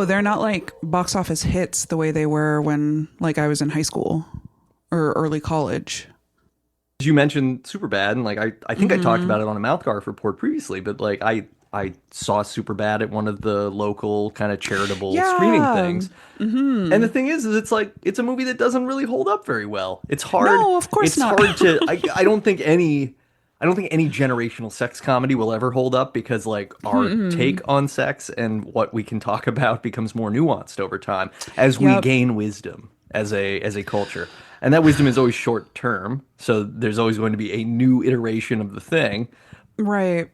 No, they're not like box office hits the way they were when like I was in high school or early college. You mentioned Superbad, and like I think I talked about it on a MouthGarf report previously, but like I saw Superbad at one of the local kind of charitable screening Yeah. things. And the thing is it's like it's a movie that doesn't really hold up very well. It's hard. No, of course It's not. hard to. I don't think any generational sex comedy will ever hold up because like our take on sex and what we can talk about becomes more nuanced over time as we Yep. gain wisdom as a culture. And that wisdom is always short term, so there's always going to be a new iteration of the thing. Right.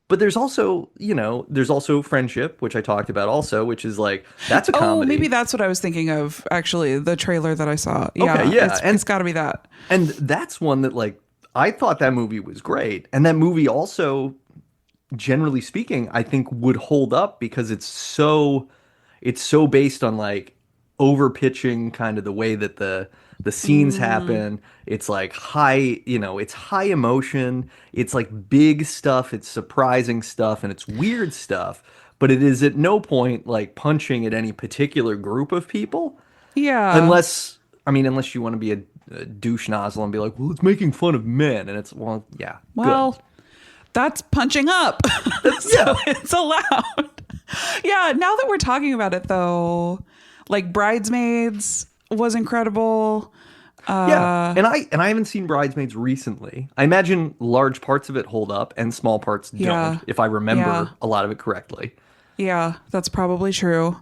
But there's also, there's also Friendship, which I talked about also, which is like that's a Oh, maybe comedy. that's what I was thinking of, actually, the trailer that I saw. Okay, Yeah, yeah. it's got to be that. And that's one that like I thought that movie was great. And that movie also, generally speaking, I think would hold up because it's so based on like over pitching kind of the way that the scenes happen. It's like high, it's high emotion. It's like big stuff. It's surprising stuff and it's weird stuff. But it is at no point like punching at any particular group of people. Yeah. Unless you want to be a douche nozzle and be like, well, it's making fun of men. And it's, well, yeah, Well, good. that's punching up. So it's allowed. Yeah, now that we're talking about it though, like Bridesmaids was incredible. Yeah, and I haven't seen Bridesmaids recently. I imagine large parts of it hold up and small parts Yeah. don't, if I remember Yeah. a lot of it correctly. Yeah, that's probably true.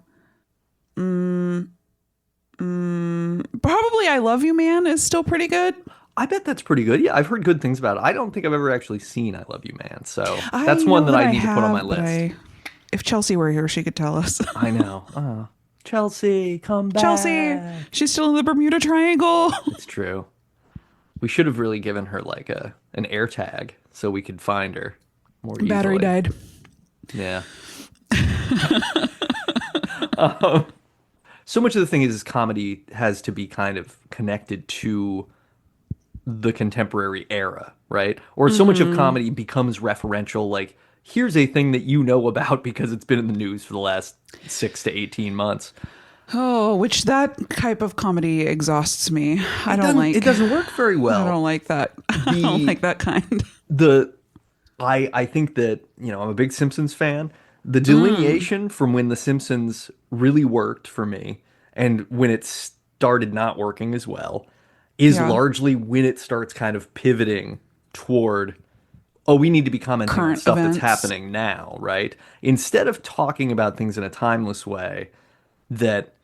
Probably I Love You Man is still pretty good. I bet that's pretty good. Yeah, I've heard good things about it. I don't think I've ever actually seen I Love You Man, so that's I one know that I need to put on have, my but list. if Chelsea were here, she could tell us. I know. Chelsea, come back. Chelsea, she's still in the Bermuda Triangle. It's true. We should have really given her like an air tag so we could find her more easily. Battery died. Yeah. So much of the thing is comedy has to be kind of connected to the contemporary era, right? Or so much of comedy becomes referential, like, here's a thing that you know about because it's been in the news for the last 6 to 18 months. Oh, which that type of comedy exhausts me. I don't like. It doesn't work very well. I don't like that. I don't like that kind. I think that, I'm a big Simpsons fan. The delineation from when The Simpsons really worked for me and when it started not working as well is largely when it starts kind of pivoting toward, oh, we need to be commenting on Current stuff events. that's happening now, right? Instead of talking about things in a timeless way that,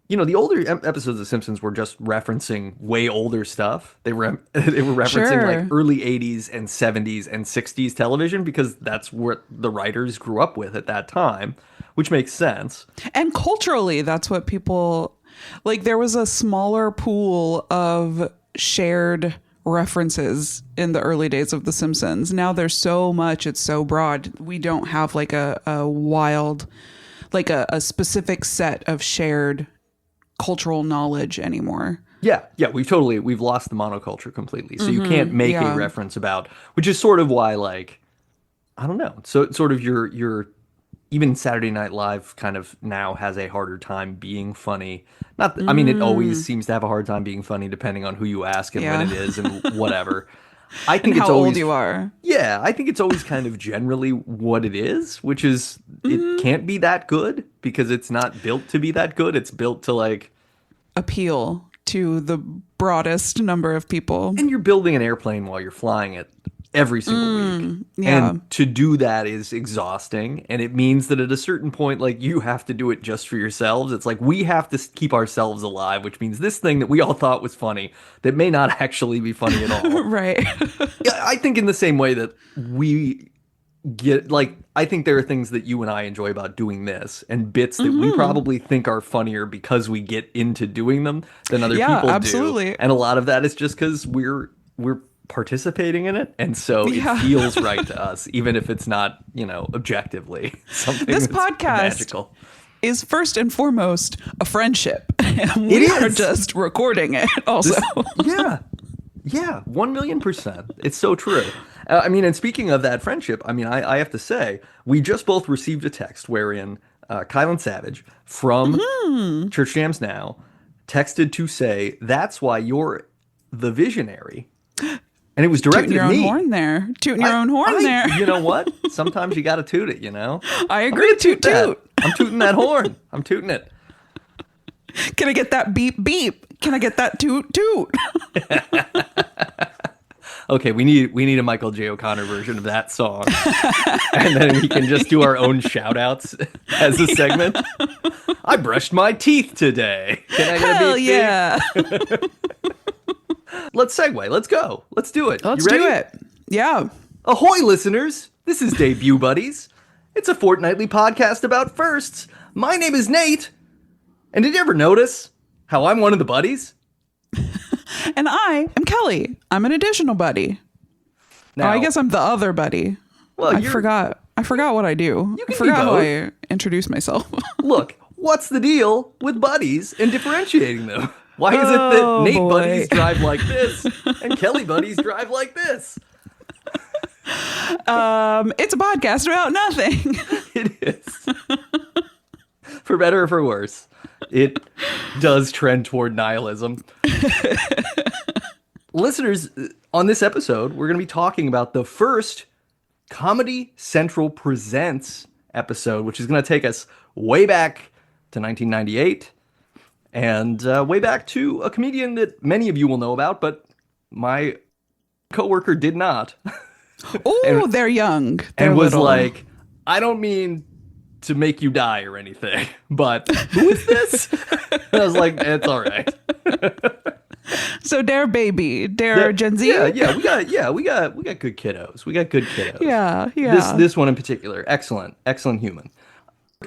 the older episodes of The Simpsons were just referencing way older stuff. They were referencing Sure. like early 80s and 70s and 60s television because that's what the writers grew up with at that time, which makes sense. And culturally, that's what people like. There was a smaller pool of shared references in the early days of The Simpsons. Now there's so much, it's so broad. We don't have like a wild, like a specific set of shared cultural knowledge anymore. Yeah, we've lost the monoculture completely. So you can't make yeah. a reference about, which is sort of why, like, I don't know. So it's sort of your even Saturday Night Live kind of now has a harder time being funny. Not, I mean, it always seems to have a hard time being funny depending on who you ask and Yeah. when it is and whatever. I think And it's how always, old you are. Yeah, I think it's always kind of generally what it is, which is it can't be that good because it's not built to be that good. It's built to like, Appeal to the broadest number of people. and you're building an airplane while you're flying it every single week. yeah. And to do that is exhausting. And it means that at a certain point, like, you have to do it just for yourselves. It's like we have to keep ourselves alive, which means this thing that we all thought was funny that may not actually be funny at all. Right. Yeah, I think in the same way that we get, like, I think there are things that you and I enjoy about doing this and bits that we probably think are funnier because we get into doing them than other Yeah, people absolutely. do. And a lot of that is just because we're participating in it, and so Yeah. it feels right to us, even if it's not, objectively something This that's podcast magical. is first and foremost a friendship. And we are is. just recording it also. Yeah, 1,000,000%. It's so true. I mean, and speaking of that friendship, I mean, I have to say, we just both received a text wherein Kylan Savage from Church Jams Now texted to say, "That's why you're the visionary." And it was directed Tooting your at own me. horn there. Tooting your own horn there. You know what? Sometimes you got to toot it, I agree. Toot, toot. I'm tooting that horn. I'm tooting it. Can I get that beep, beep? Can I get that toot, toot? Okay, we need a Michael J. O'Connor version of that song. And then we can just do our own shout outs as a segment. I brushed my teeth today. Can I get Hell a beep, yeah. beep? Let's segue. Let's go. Let's do it. Let's You ready? do it. Yeah. Ahoy, listeners! This is Debut Buddies. It's a fortnightly podcast about firsts. My name is Nate. And did you ever notice how I'm one of the buddies? And I am Kelly. I'm an additional buddy. Now, I guess I'm the other buddy. well, I forgot what I do. You I can forgot be how both. I introduce myself. Look, what's the deal with buddies and differentiating them? Why is it that Oh, Nate boy. buddies drive like this and Kelly buddies drive like this? It's a podcast about nothing. It is. For better or for worse, it does trend toward nihilism. Listeners, on this episode, we're going to be talking about the first Comedy Central Presents episode, which is going to take us way back to 1998 and way back to a comedian that many of you will know about, but my coworker did not. Oh, they're young. They're And was little. like, I don't mean to make you die or anything, but who is this? And I was like, it's all right. So they're baby. They're Gen Z. We got good kiddos. We got good kiddos. Yeah. This one in particular, excellent human.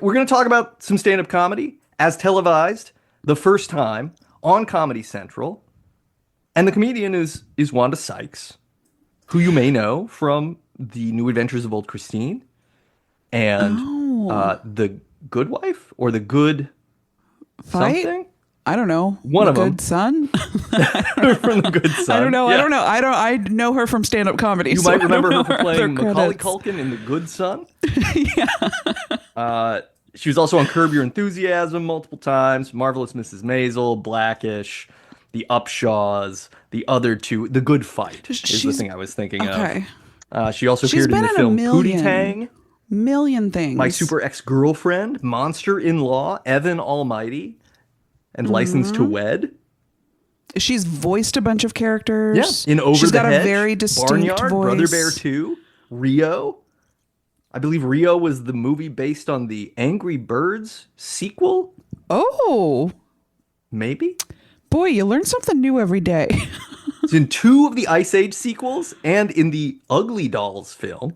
We're going to talk about some stand-up comedy as televised the first time on Comedy Central. And the comedian is Wanda Sykes, who you may know from The New Adventures of Old Christine and The Good Wife or The Good Fight? something. I don't know. One the of them. Good Son. From The Good Son. I don't know. Yeah. I know her from stand-up comedy. You so might I don't remember know her for playing other Macaulay credits. Culkin in The Good Son. She was also on Curb Your Enthusiasm multiple times, Marvelous Mrs. Maisel, Blackish, The Upshaws, the other two, The Good Fight is the She's- thing I was thinking Okay. of. She also She's appeared in been the in a film Pootie million. Tang, Million things. My Super Ex-Girlfriend, Monster-in-Law, Evan Almighty, and License to Wed. She's voiced a bunch of characters. Yeah, in Over She's the got Hedge, a very distinct Barnyard, voice. Brother Bear 2, Rio. I believe Rio was the movie based on the Angry Birds sequel, Oh, maybe? boy, you learn something new every day. It's in 2 of the Ice Age sequels and in the Ugly Dolls film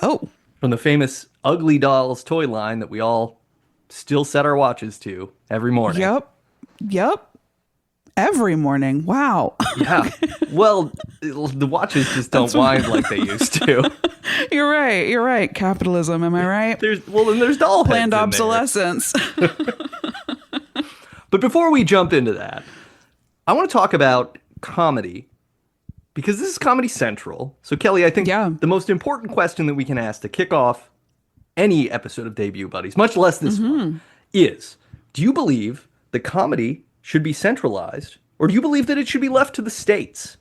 Oh, from the famous Ugly Dolls toy line that we all still set our watches to every morning. yep. Every morning. Wow. Yeah. Well, the watches just don't wind like they used to. You're right. Capitalism. Am I right? Then there's doll heads Planned in there. obsolescence. But before we jump into that, I want to talk about comedy because this is Comedy Central. So Kelly, I think the most important question that we can ask to kick off any episode of Debut Buddies, much less this one, is, do you believe that comedy should be centralized or do you believe that it should be left to the states?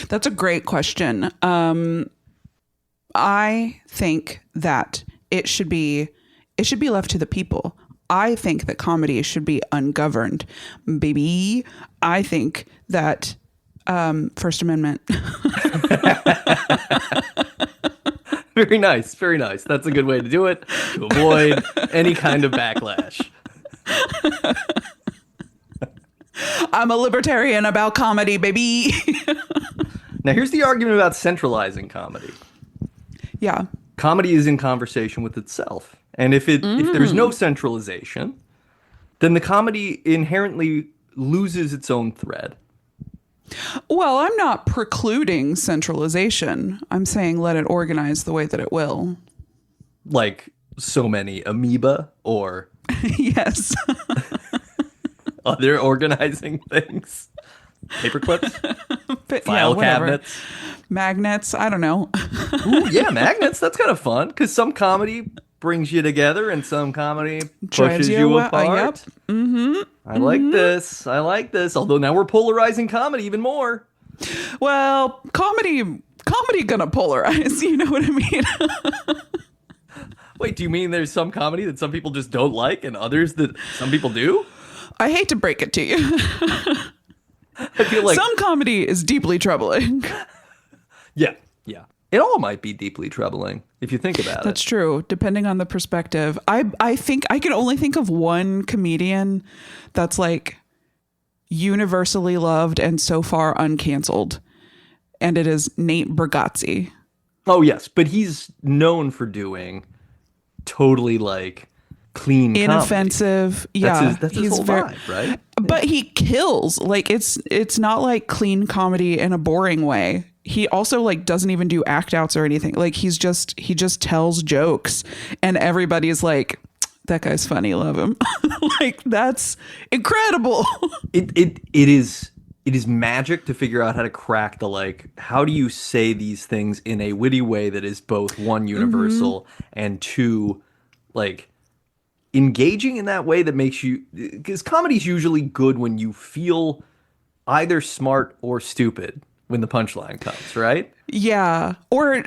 That's a great question. I think that it should be left to the people. I think that comedy should be ungoverned, baby. I think that First Amendment. Very nice. Very nice. That's a good way to do it to avoid any kind of backlash. I'm a libertarian about comedy, baby. Now, here's the argument about centralizing comedy. Yeah. Comedy is in conversation with itself. And if there's no centralization, then the comedy inherently loses its own thread. Well, I'm not precluding centralization. I'm saying let it organize the way that it will. Like so many amoeba or Yes. other organizing things. Paper clips, But, file whatever. cabinets. Magnets. I don't know. Ooh, yeah, magnets. That's kind of fun because some comedy brings you together, and some comedy Drives pushes you you away. apart. Yep. Mm-hmm. I like this. I like this. Although now we're polarizing comedy even more. Well, comedy gonna polarize. You know what I mean? Wait, do you mean there's some comedy that some people just don't like and others that some people do? I hate to break it to you. I feel like Some comedy is deeply troubling. yeah. It all might be deeply troubling if you think about That's it. true, depending on the perspective. I think I can only think of one comedian that's like universally loved and so far uncanceled, and it is Nate Bargatze. Oh yes, but he's known for doing totally like clean comedy. Inoffensive. Yeah, That's his whole vibe, right? But he kills. Like it's not like clean comedy in a boring way. He also like doesn't even do act outs or anything. Like he just tells jokes and everybody's like, that guy's funny, love him. Like that's incredible. It is magic to figure out how to crack the like how do you say these things in a witty way that is both one universal and two like engaging in that way that makes you, because comedy's usually good when you feel either smart or stupid when the punchline comes, right? Yeah. Or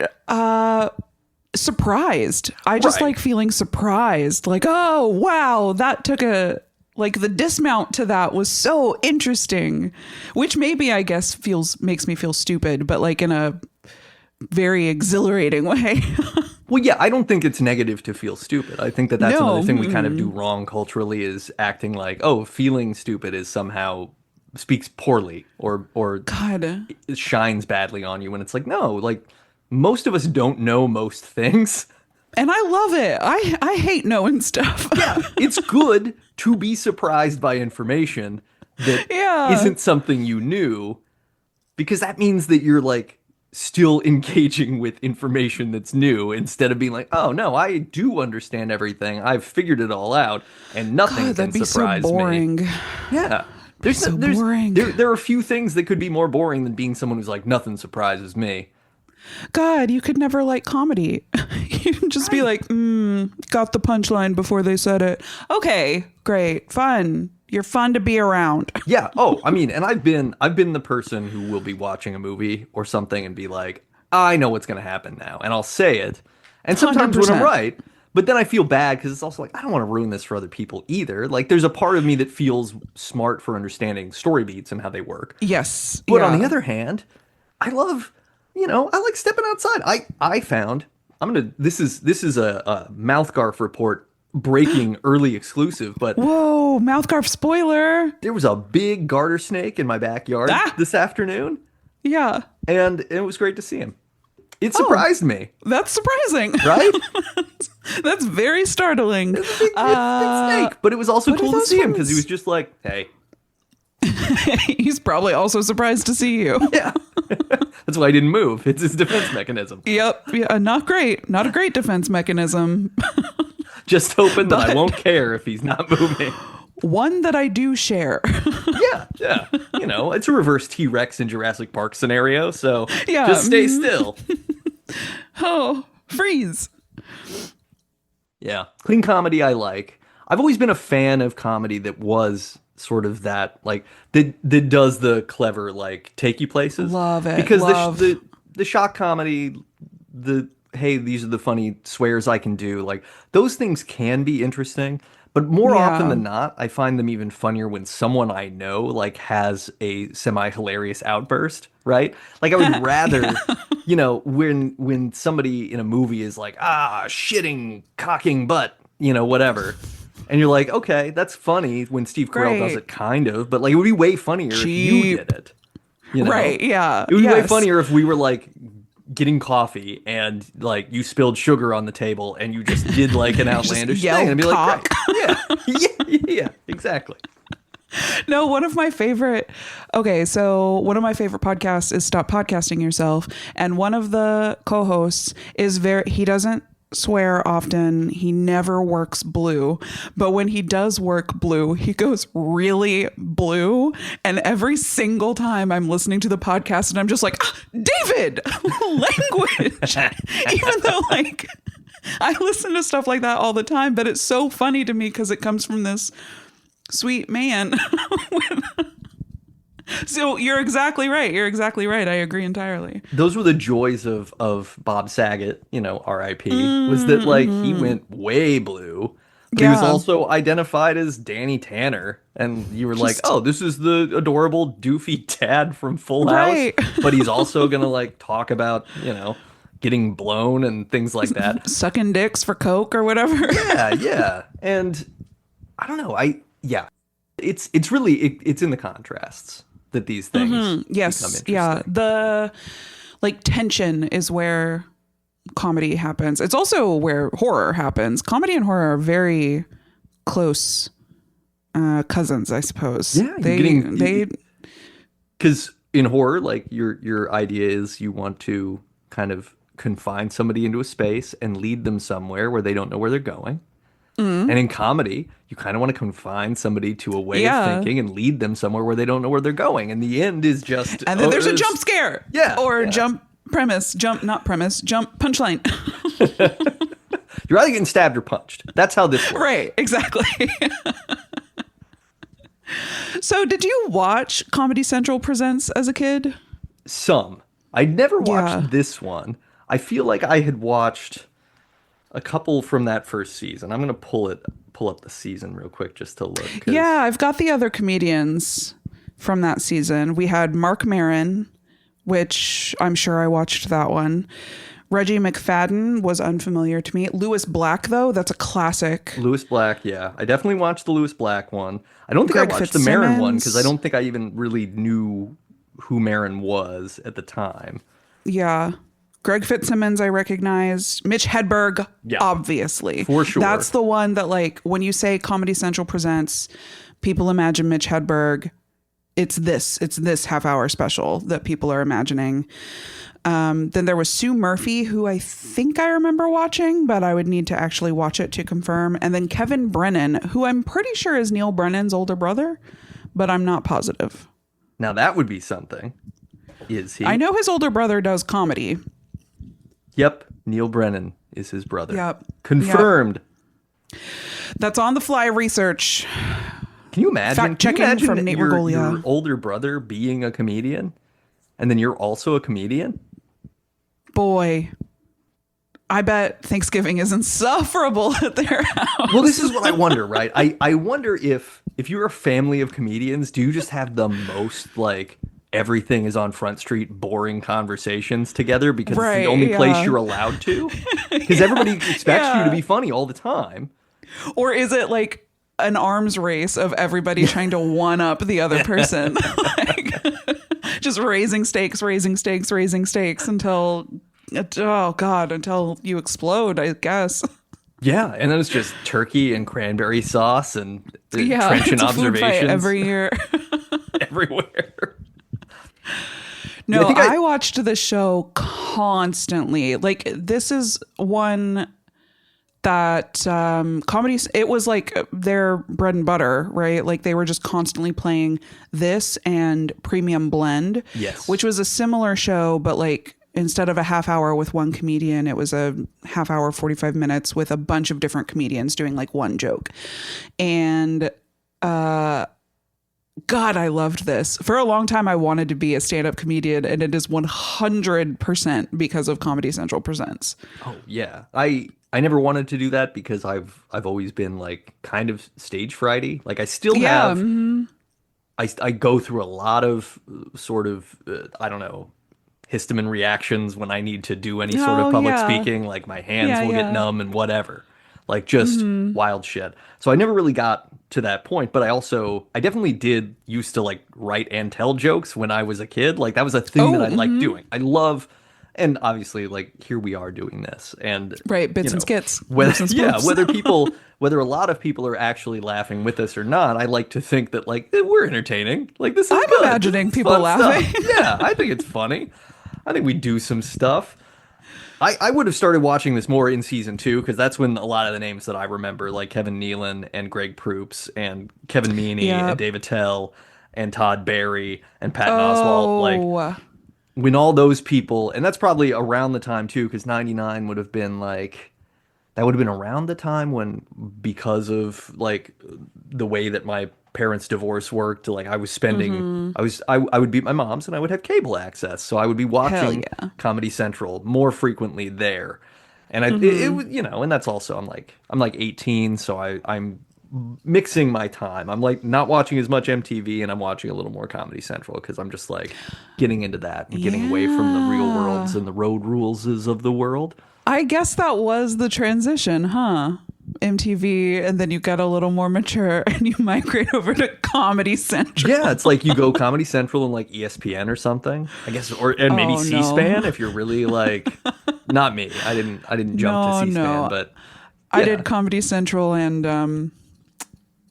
surprised. I just Right. like feeling surprised. Like, oh wow, that took a like the dismount to that was so interesting. Which maybe I guess makes me feel stupid, but like in a very exhilarating way. Well, yeah, I don't think it's negative to feel stupid. I think that that's No. another thing we kind of do wrong culturally is acting like, oh, feeling stupid is somehow speaks poorly or God. it shines badly on you when it's like, no, like most of us don't know most things. And I love it. I hate knowing stuff. Yeah, it's good to be surprised by information that Yeah. isn't something you knew because that means that you're like still engaging with information that's new instead of being like, oh no, I do understand everything. I've figured it all out and nothing God, that'd can be so surprise me. boring. Yeah. Boring. There are a few things that could be more boring than being someone who's like, nothing surprises me. God, you could never like comedy. You'd just be like, got the punchline before they said it. Okay, great, fun. You're fun to be around. Yeah. Oh, I mean, and I've been the person who will be watching a movie or something and be like, I know what's going to happen now, and I'll say it. And sometimes when I'm 100%. right, but then I feel bad because it's also like I don't want to ruin this for other people either. Like there's a part of me that feels smart for understanding story beats and how they work. Yes. But on yeah. the other hand, I love, I like stepping outside. I found this is a MouthGarf report breaking early exclusive, but Whoa, MouthGarf spoiler. there was a big garter snake in my backyard Ah! this afternoon, Yeah, and it was great to see him. It surprised me, that's surprising. right? That's very startling. It's a big snake, but it was also what are cool to those see him because ones? he was just like, hey. He's probably also surprised to see you. Yeah. That's why I didn't move. It's his defense mechanism. Yep. Yeah, not great. Not a great defense mechanism. Just hoping that I won't care if he's not moving. One that I do share. Yeah. It's a reverse T-Rex in Jurassic Park scenario, so Yeah, just stay still. Oh, freeze. Yeah. Clean comedy I like. I've always been a fan of comedy that was sort of that, like, that does the clever, like, take you places. Love it. Because Love. the shock comedy, hey, these are the funny swears I can do, like, those things can be interesting. But more Yeah. often than not, I find them even funnier when someone I know, like, has a semi-hilarious outburst, right? Like, I would rather, when somebody in a movie is like, shitting, cocking butt, whatever. And you're like, okay, that's funny when Steve Carell does Great. it, kind of. But, like, it would be way funnier if you Cheap. did it. Right, yeah. It would be way Yes. funnier if we were, like, getting coffee and like you spilled sugar on the table and you just did like an outlandish yell thing and be cock. like, great. Yeah, exactly. No, one of my favorite podcasts is Stop Podcasting Yourself. And one of the co-hosts is he doesn't swear often. He never works blue. But when he does work blue, he goes really blue. And every single time I'm listening to the podcast and I'm just like, David, language. Even though like I listen to stuff like that all the time, but it's so funny to me because it comes from this sweet man. So you're exactly right. You're exactly right. I agree entirely. Those were the joys of Bob Saget, R.I.P. Was that like he Mm-hmm. went way blue, but he was Yeah. also identified as Danny Tanner, and you were like, Just oh, this is the adorable doofy dad from Full House, right. but he's also gonna like talk about getting blown and things like that. Sucking dicks for Coke or whatever. Yeah, yeah, and I don't know, yeah, it's really it's in the contrasts that these things become Yes. Yeah. interesting. The like tension is where comedy happens. It's also where horror happens. Comedy and horror are very close cousins, I suppose. Yeah, you're getting They because in horror, like your idea is you want to kind of confine somebody into a space and lead them somewhere where they don't know where they're going. And in comedy, you kind of want to confine somebody to a way of yeah. thinking and lead them somewhere where they don't know where they're going. And the end is just And then there's a jump scare. Yeah, Or yeah. jump premise, jump not premise, jump punchline. You're either getting stabbed or punched. That's how this works. Right, exactly. So, did you watch Comedy Central Presents as a kid? Some. I never watched Yeah. this one. I feel like I had watched a couple from that first season. I'm gonna pull up the season real quick just to look. Yeah, I've got the other comedians from that season. We had Mark Maron, which I'm sure I watched that one. Reggie McFadden was unfamiliar to me. Lewis Black, though, that's a classic. Lewis Black, yeah. I definitely watched the Lewis Black one. I don't think Greg I watched the Marin one because I Fitzsimmons. don't think I even really knew who Marin was at the time. Yeah. Greg Fitzsimmons, I recognized. Mitch Hedberg, Yeah, obviously. for sure. That's the one that, like, when you say Comedy Central Presents, people imagine Mitch Hedberg. It's this half-hour special that people are imagining. Then there was Sue Murphy, who I think I remember watching, but I would need to actually watch it to confirm. And then Kevin Brennan, who I'm pretty sure is Neil Brennan's older brother, but I'm not positive. Now that would be something. Is he? I know his older brother does comedy. Yep, Neil Brennan is his brother. Yep. Confirmed. That's on the fly research. Can you imagine? Fact-checking can you imagine from Nate Regolia. your older brother being a comedian, and then you're also a comedian? Boy, I bet Thanksgiving is insufferable at their house. Well, this is what I wonder, right? I wonder if you're a family of comedians, do you just have the most like everything is on Front Street boring conversations together because it's Right, the only place yeah. you're allowed to? Because everybody expects you to Yeah. be funny all the time. Or is it like an arms race of everybody trying to one up the other person? Like, just raising stakes until, oh God, until you explode, I guess. Yeah, and then it's just turkey and cranberry sauce and Yeah, trenchant it's a food fight observations every year. everywhere. No, think I watched the show constantly. Like, this is one that comedy, it was like their bread and butter, right? Like, they were just constantly playing this and Premium Blend, Yes. which was a similar show, but like instead of a half hour with one comedian, it was a half hour, 45 minutes with a bunch of different comedians doing like one joke. And God, I loved this. For a long time, I wanted to be a stand-up comedian, and it is 100% because of Comedy Central Presents. Oh yeah, I never wanted to do that because I've always been like kind of stage frighty. Like I still Yeah, have. I go through a lot of sort of I don't know histamine reactions when I need to do any sort Oh, of public yeah. speaking. Like my hands Yeah, will yeah. get numb and whatever. Like just wild shit. So I never really got to that point, but I definitely did used to like write and tell jokes when I was a kid. Like that was a thing that I liked doing. I love, and obviously like here we are doing this and Right, bits you and know, skits. Whether, Rips and yeah, spoofs. whether a lot of people are actually laughing with us or not, I like to think that like we're entertaining. Like this is I'm good. imagining This is people fun laughing. stuff. Yeah, I think it's funny. I think we do some stuff. I would have started watching this more in season 2 because that's when a lot of the names that I remember, like Kevin Nealon and Greg Proops and Kevin Meaney Yep. and David Tell and Todd Barry and Patton Oswalt, like Oh, when all those people, and that's probably around the time too, because 99 would have been like that would have been around the time when, because of like the way that my parents' divorce worked, like I was spending, I would be at my mom's and I would have cable access, so I would be Hell watching yeah. Comedy Central more frequently there, and it was, and that's also I'm like 18, so I'm mixing my time. I'm like not watching as much MTV and I'm watching a little more Comedy Central because I'm just like getting into that and getting away from the real worlds Yeah. and the road ruleses of the world. I guess that was the transition, huh? MTV, and then you get a little more mature and you migrate over to Comedy Central. Yeah, it's like you go Comedy Central and like ESPN or something, I guess, and maybe Oh, C-SPAN no. if you're really like, not me. I didn't jump to No, C-SPAN, no. but I yeah. did Comedy Central and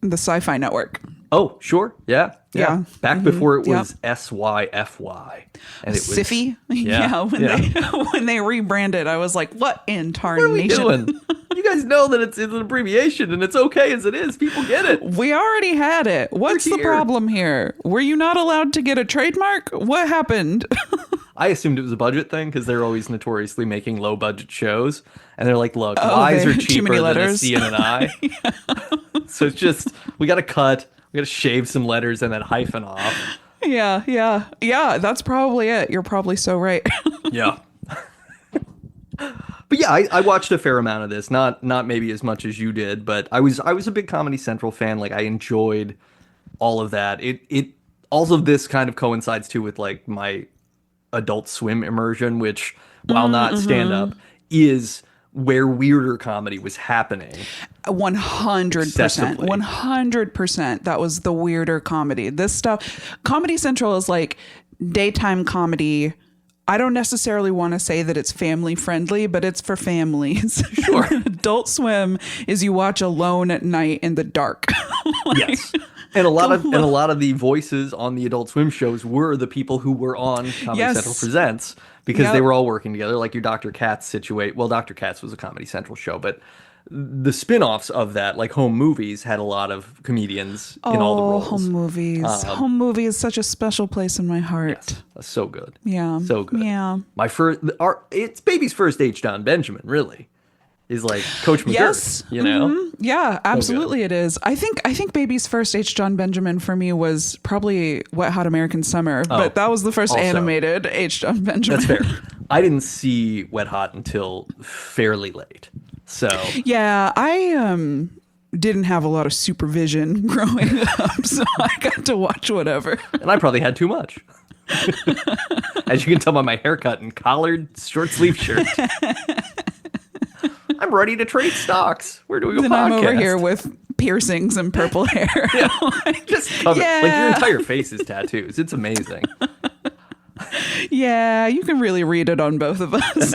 the Sci-Fi Network. Oh, sure. Yeah. Yeah. Yeah. Back before it Yep. was SYFY. And it was Siffy. Yeah. When Yeah. they when they rebranded, I was like, what in What are we tarnation? doing? You guys know that it's an abbreviation and it's okay as it is. People get it. We already had it. What's We're the here. problem here? Were you not allowed to get a trademark? What happened? I assumed it was a budget thing because they're always notoriously making low budget shows. And they're like, look, Oh, Y's are too cheaper many than a letters. C and an I. So it's just, we got to cut, we got to shave some letters and then hyphen off. Yeah. That's probably it. You're probably so right. Yeah. But yeah, I watched a fair amount of this. Not maybe as much as you did, but I was a big Comedy Central fan. Like I enjoyed all of that. It all of this kind of coincides too with like my Adult Swim immersion, which while not stand up is where weirder comedy was happening. 100%. Excessively. 100%. That was the weirder comedy. This stuff, Comedy Central is like daytime comedy. I don't necessarily want to say that it's family friendly, but it's for families. Sure. Adult Swim is you watch alone at night in the dark. Yes. And a lot of the voices on the Adult Swim shows were the people who were on Comedy Yes. Central Presents because Yep. they were all working together, like your Dr. Katz situation. Well, Dr. Katz was a Comedy Central show, but the spin-offs of that, like Home Movies, had a lot of comedians in all the roles. Home movies. Home movie is such a special place in my heart. Yes, that's so good. Yeah. So good. Yeah. It's baby's first H. John Benjamin, really. Is like Coach McGurk, Yes. you know? Yeah, absolutely it is. I think Baby's first H. John Benjamin for me was probably Wet Hot American Summer, but that was the first also. animated H. John Benjamin. That's fair. I didn't see Wet Hot until fairly late. So Yeah, I didn't have a lot of supervision growing up, so I got to watch whatever. and I probably had too much. As you can tell by my haircut and collared short sleeve shirt. I'm ready to trade stocks. We're doing a Then podcast. I'm over here with piercings and purple hair. Just cover like your Yeah. entire face is tattoos. It's amazing. Yeah, you can really read it on both of us.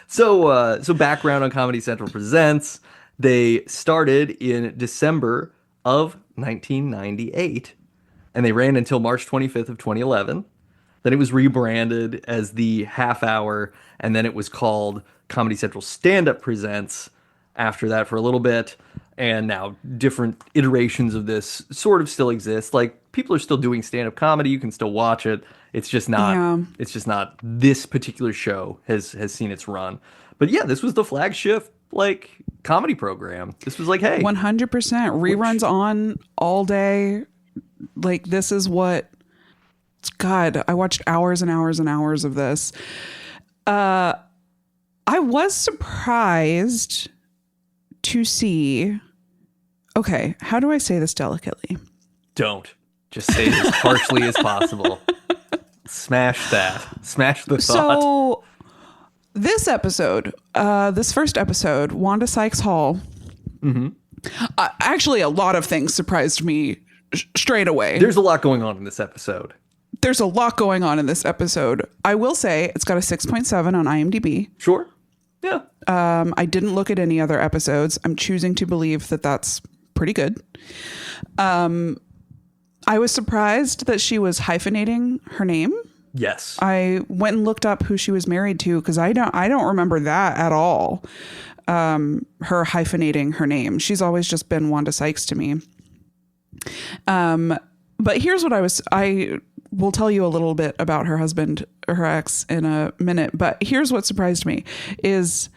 So background on Comedy Central Presents. They started in December of 1998, and they ran until March 25th of 2011. Then it was rebranded as the half hour, and then it was called Comedy Central Stand Up Presents after that for a little bit. And now different iterations of this sort of still exist. Like people are still doing stand-up comedy. You can still watch it. It's just not Yeah. it's just not this particular show has seen its run. But yeah, this was the flagship like comedy program. This was like, hey, 100% reruns on all day. Like this is what God, I watched hours and hours and hours of this. I was surprised to see. Okay, how do I say this delicately? don't. Just say it as harshly as possible. Smash that. Smash the thought. So this episode, this first episode, Wanda Sykes Hall. Actually, a lot of things surprised me straight away. There's a lot going on in this episode. There's a lot going on in this episode. I will say it's got a 6.7 on IMDb. Sure. Yeah. I didn't look at any other episodes. I'm choosing to believe that that's pretty good. I was surprised that she was hyphenating her name. Yes. I went and looked up who she was married to because I don't remember that at all. Her hyphenating her name. She's always just been Wanda Sykes to me. But here's what I we'll tell you a little bit about her husband, her ex, in a minute. But here's what surprised me is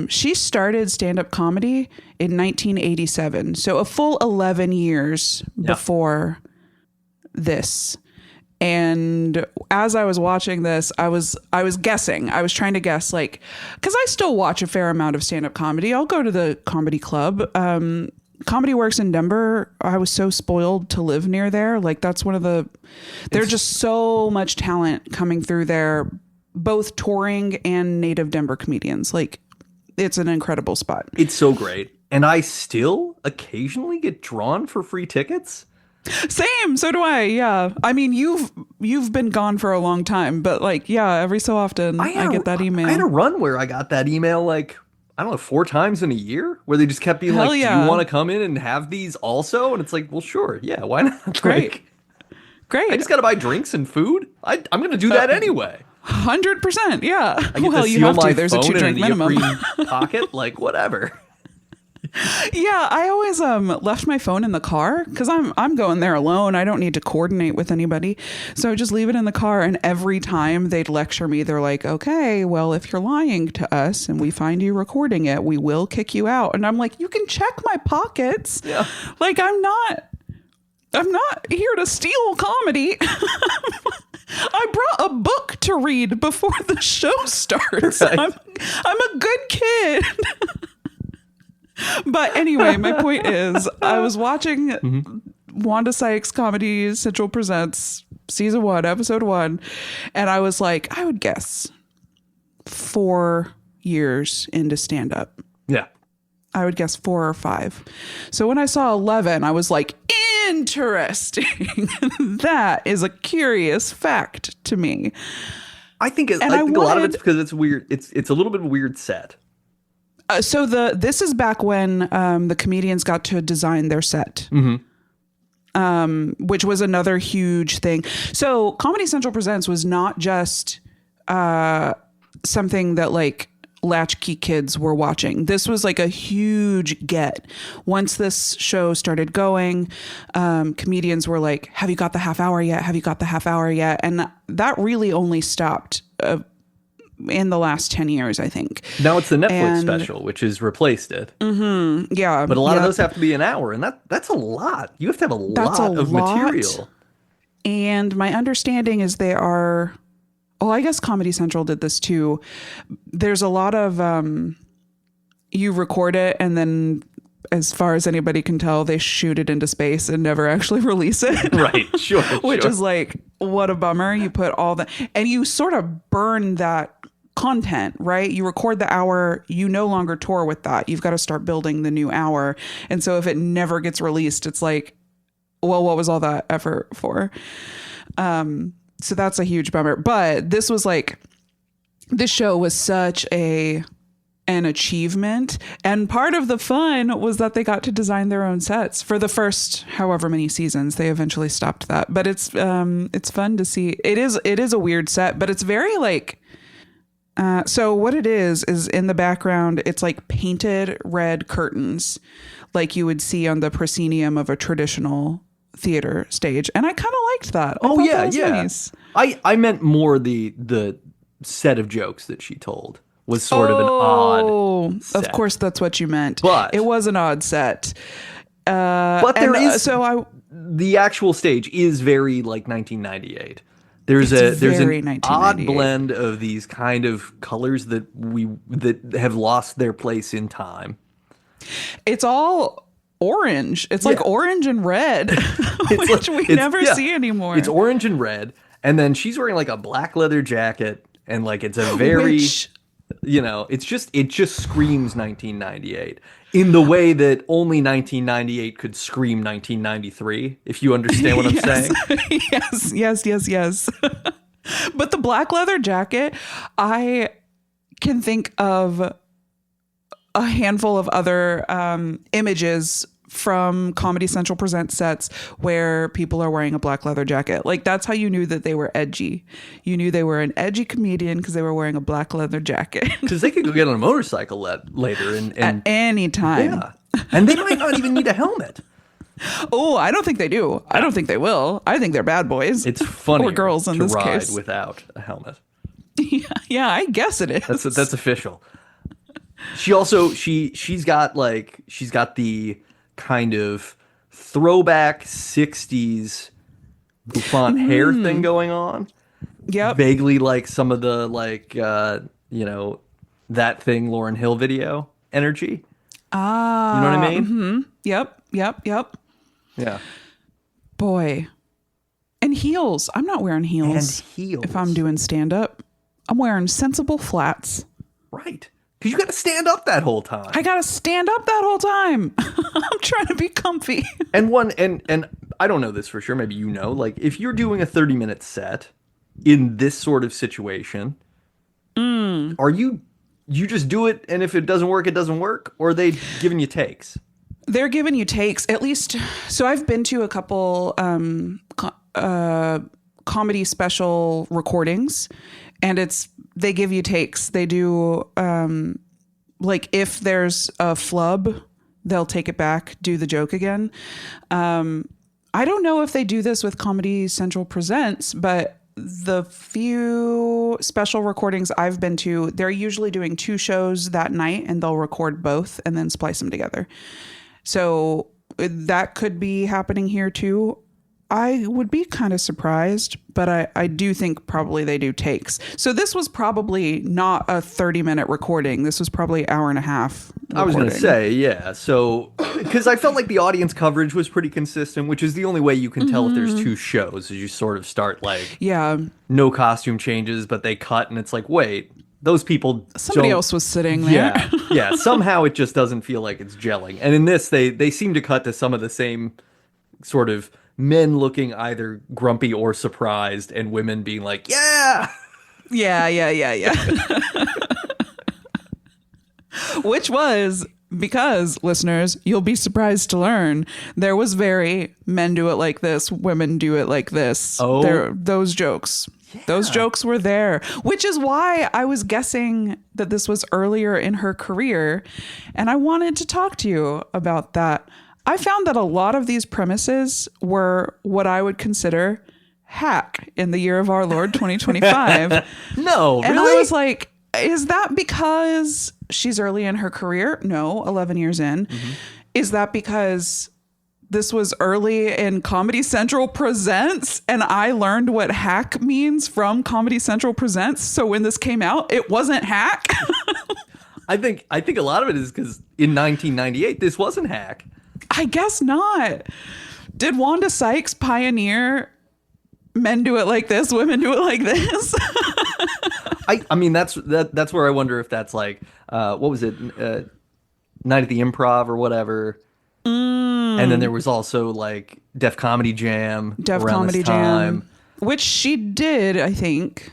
she started stand-up comedy in 1987. So a full 11 years before this. And as I was watching this, I was guessing. I was trying to guess, like, because I still watch a fair amount of stand-up comedy. I'll go to the comedy club. Comedy Works in Denver. I was so spoiled to live near there. Like, that's one of the... There's just so much talent coming through there, both touring and native Denver comedians. Like, it's an incredible spot. It's so great. And I still occasionally get drawn for free tickets. Same. So do I. Yeah. I mean, you've been gone for a long time, but like, yeah, every so often I get that email. I had a run where I got that email, like, I don't know, 4 times in a year, where they just kept being Hell like, yeah. do you want to come in and have these also? And it's like, well, sure. Yeah. Why not? Great. Like, Great. I just got to buy drinks and food. I'm going to do that anyway. 100%. Yeah. I get Well, to you seal have my to. There's a phone 2-drink in an minimum. neoprene pocket. Like, whatever. Yeah, I always left my phone in the car because I'm going there alone. I don't need to coordinate with anybody. So I just leave it in the car. And every time they'd lecture me, they're like, okay, well, if you're lying to us and we find you recording it, we will kick you out. And I'm like, you can check my pockets. Yeah. Like, I'm not here to steal comedy. I brought a book to read before the show starts. Right. I'm a good kid. But anyway, my point is, I was watching Wanda Sykes Comedy Central Presents Season 1, Episode 1, and I was like, I would guess 4 years into stand-up. Yeah. I would guess 4 or 5. So when I saw 11, I was like, interesting. That is a curious fact to me. I think a lot of it's because it's weird. It's a little bit of a weird set. So this is back when the comedians got to design their set, which was another huge thing. So Comedy Central Presents was not just something that like latchkey kids were watching. This was like a huge get. Once this show started going, comedians were like, have you got the half hour yet? Have you got the half hour yet? And that really only stopped in the last 10 years, I think. Now it's the Netflix special, which has replaced it. Yeah. But a lot of those have to be an hour, and that's a lot. You have to have a lot of material. And my understanding is they are... Oh, I guess Comedy Central did this too. There's a lot of... you record it, and then as far as anybody can tell, they shoot it into space and never actually release it. Right, sure. Which is like, what a bummer. You put all the... And you sort of burn that content, right? You record the hour, you no longer tour with that. You've got to start building the new hour. And so if it never gets released, it's like, well, what was all that effort for? So that's a huge bummer. But this was like, this show was such an achievement. And part of the fun was that they got to design their own sets for the first however many seasons. They eventually stopped that. But it's fun to see. It is a weird set, but it's very like... so what it is in the background, it's like painted red curtains like you would see on the proscenium of a traditional theater stage. And I kind of liked that. That was nice. I meant more the set of jokes that she told was sort of an odd set. Of course, that's what you meant. But it was an odd set. But the actual stage is very like 1998. There's an odd blend of these kind of colors that have lost their place in time. It's all orange. It's like orange and red, which we never see anymore. It's orange and red, and then she's wearing like a black leather jacket, and like it's a very, it just screams 1998 in the way that only 1998 could scream 1993. If you understand what I'm saying. Yes. But the black leather jacket, I can think of a handful of other images from Comedy Central Presents sets where people are wearing a black leather jacket. Like, that's how you knew that they were edgy. You knew they were an edgy comedian because they were wearing a black leather jacket. Because they could go get on a motorcycle later. And at any time. Yeah. And they might not even need a helmet. Oh, I don't think they do. I don't think they will. I think they're bad boys. It's funny or girls in to this ride case. without a helmet. Yeah, I guess it is. That's official. She also she's got the kind of throwback 60s bouffant hair thing going on. Yep. Vaguely like some of the that thing Lauryn Hill video energy. Ah. You know what I mean? Mm-hmm. Yep. Yeah. Boy. And heels. I'm not wearing heels. And heels. If I'm doing stand up, I'm wearing sensible flats. Right. Because you got to stand up that whole time. I got to stand up that whole time. I'm trying to be comfy. And I don't know this for sure. Maybe you know. Like, if you're doing a 30-minute set in this sort of situation, are you just do it, and if it doesn't work, it doesn't work? Or are they giving you takes? They're giving you takes, at least. So I've been to a couple comedy special recordings, and they give you takes. They do, like, if there's a flub, they'll take it back, do the joke again. I don't know if they do this with Comedy Central Presents, but the few special recordings I've been to, they're usually doing 2 shows that night, and they'll record both and then splice them together. So that could be happening here too. I would be kind of surprised, but I do think probably they do takes. So this was probably not a 30-minute recording. This was probably an hour and a half recording. I was going to say, yeah. So, because I felt like the audience coverage was pretty consistent, which is the only way you can tell if there's 2 shows, is you sort of start like, yeah, no costume changes, but they cut, and it's like, wait, those people somebody else was sitting there. Yeah. Somehow it just doesn't feel like it's gelling. And in this, they seem to cut to some of the same sort of men looking either grumpy or surprised, and women being like, yeah. Which was because, listeners, you'll be surprised to learn there was very men do it like this, women do it like this. Oh. Those jokes. Yeah. Those jokes were there, which is why I was guessing that this was earlier in her career. And I wanted to talk to you about that. I found that a lot of these premises were what I would consider hack in the year of our Lord 2025. No, and really? I was like, is that because she's early in her career? No, 11 years in. Mm-hmm. Is that because this was early in Comedy Central Presents and I learned what hack means from Comedy Central Presents? So when this came out, it wasn't hack? I think a lot of it is because in 1998, this wasn't hack. I guess not. Did Wanda Sykes pioneer men do it like this, women do it like this? I mean, that's where I wonder if that's like, what was it? Night at the Improv or whatever. And then there was also like Def Comedy Jam. Def around Comedy this time, Jam. Which she did, I think.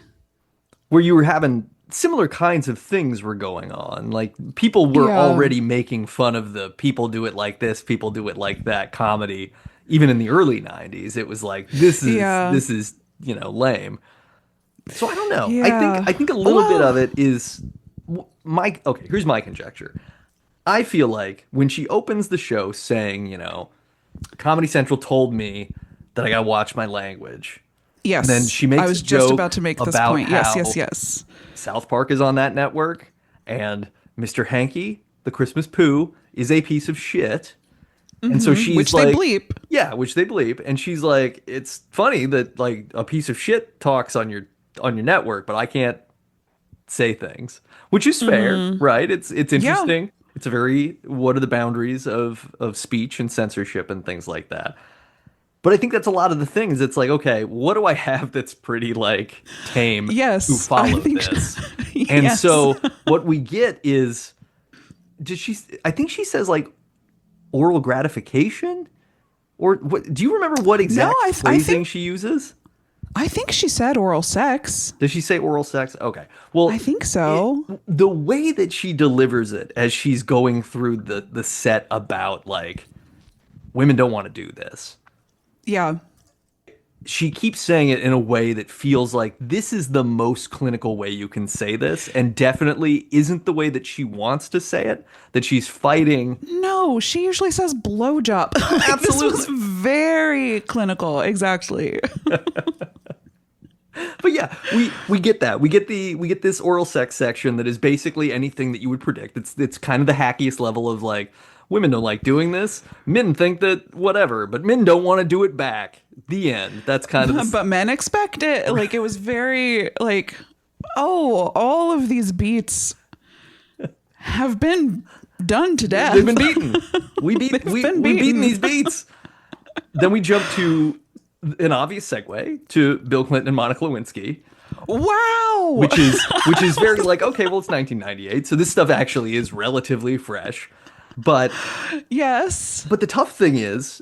Where you were having similar kinds of things were going on. Like people were already making fun of the people do it like this, people do it like that comedy. Even in the early 90s, it was like, this is, lame. So I don't know. Yeah. I think a little bit of it is here's my conjecture. I feel like when she opens the show saying, Comedy Central told me that I got to watch my language. Yes. And then she makes I was a joke just about to make this about point. how Yes. South Park is on that network, and Mr. Hanky, the Christmas Pooh, is a piece of shit. And so she's which like, they bleep. Yeah, which they bleep. And she's like, it's funny that like a piece of shit talks on your network, but I can't say things, which is fair, right? It's interesting. Yeah. It's a very, what are the boundaries of speech and censorship and things like that. But I think that's a lot of the things. It's like, okay, what do I have that's pretty like tame yes, who follow this? Yes. And so what we get is, I think she says like oral gratification? Or what? Do you remember what exact phrasing she uses? I think she said oral sex. Does she say oral sex? Okay. Well, I think so. The way that she delivers it as she's going through the set about like women don't want to do this. Yeah. she keeps saying it in a way that feels like this is the most clinical way you can say this, and definitely isn't the way that she wants to say it, that she's fighting. No, she usually says blowjob. Like, this was very clinical. Exactly. But yeah, we get that. We get this oral sex section that is basically anything that you would predict. It's kind of the hackiest level of like, women don't like doing this. Men think that whatever, but men don't want to do it back. The end. That's kind of But men expect it. Like, it was very like, oh, all of these beats have been done to death. They've been beaten. We've beaten these beats. Then we jump to an obvious segue to Bill Clinton and Monica Lewinsky. Wow. Which is very like, okay, well, it's 1998, so this stuff actually is relatively fresh. But yes. But the tough thing is,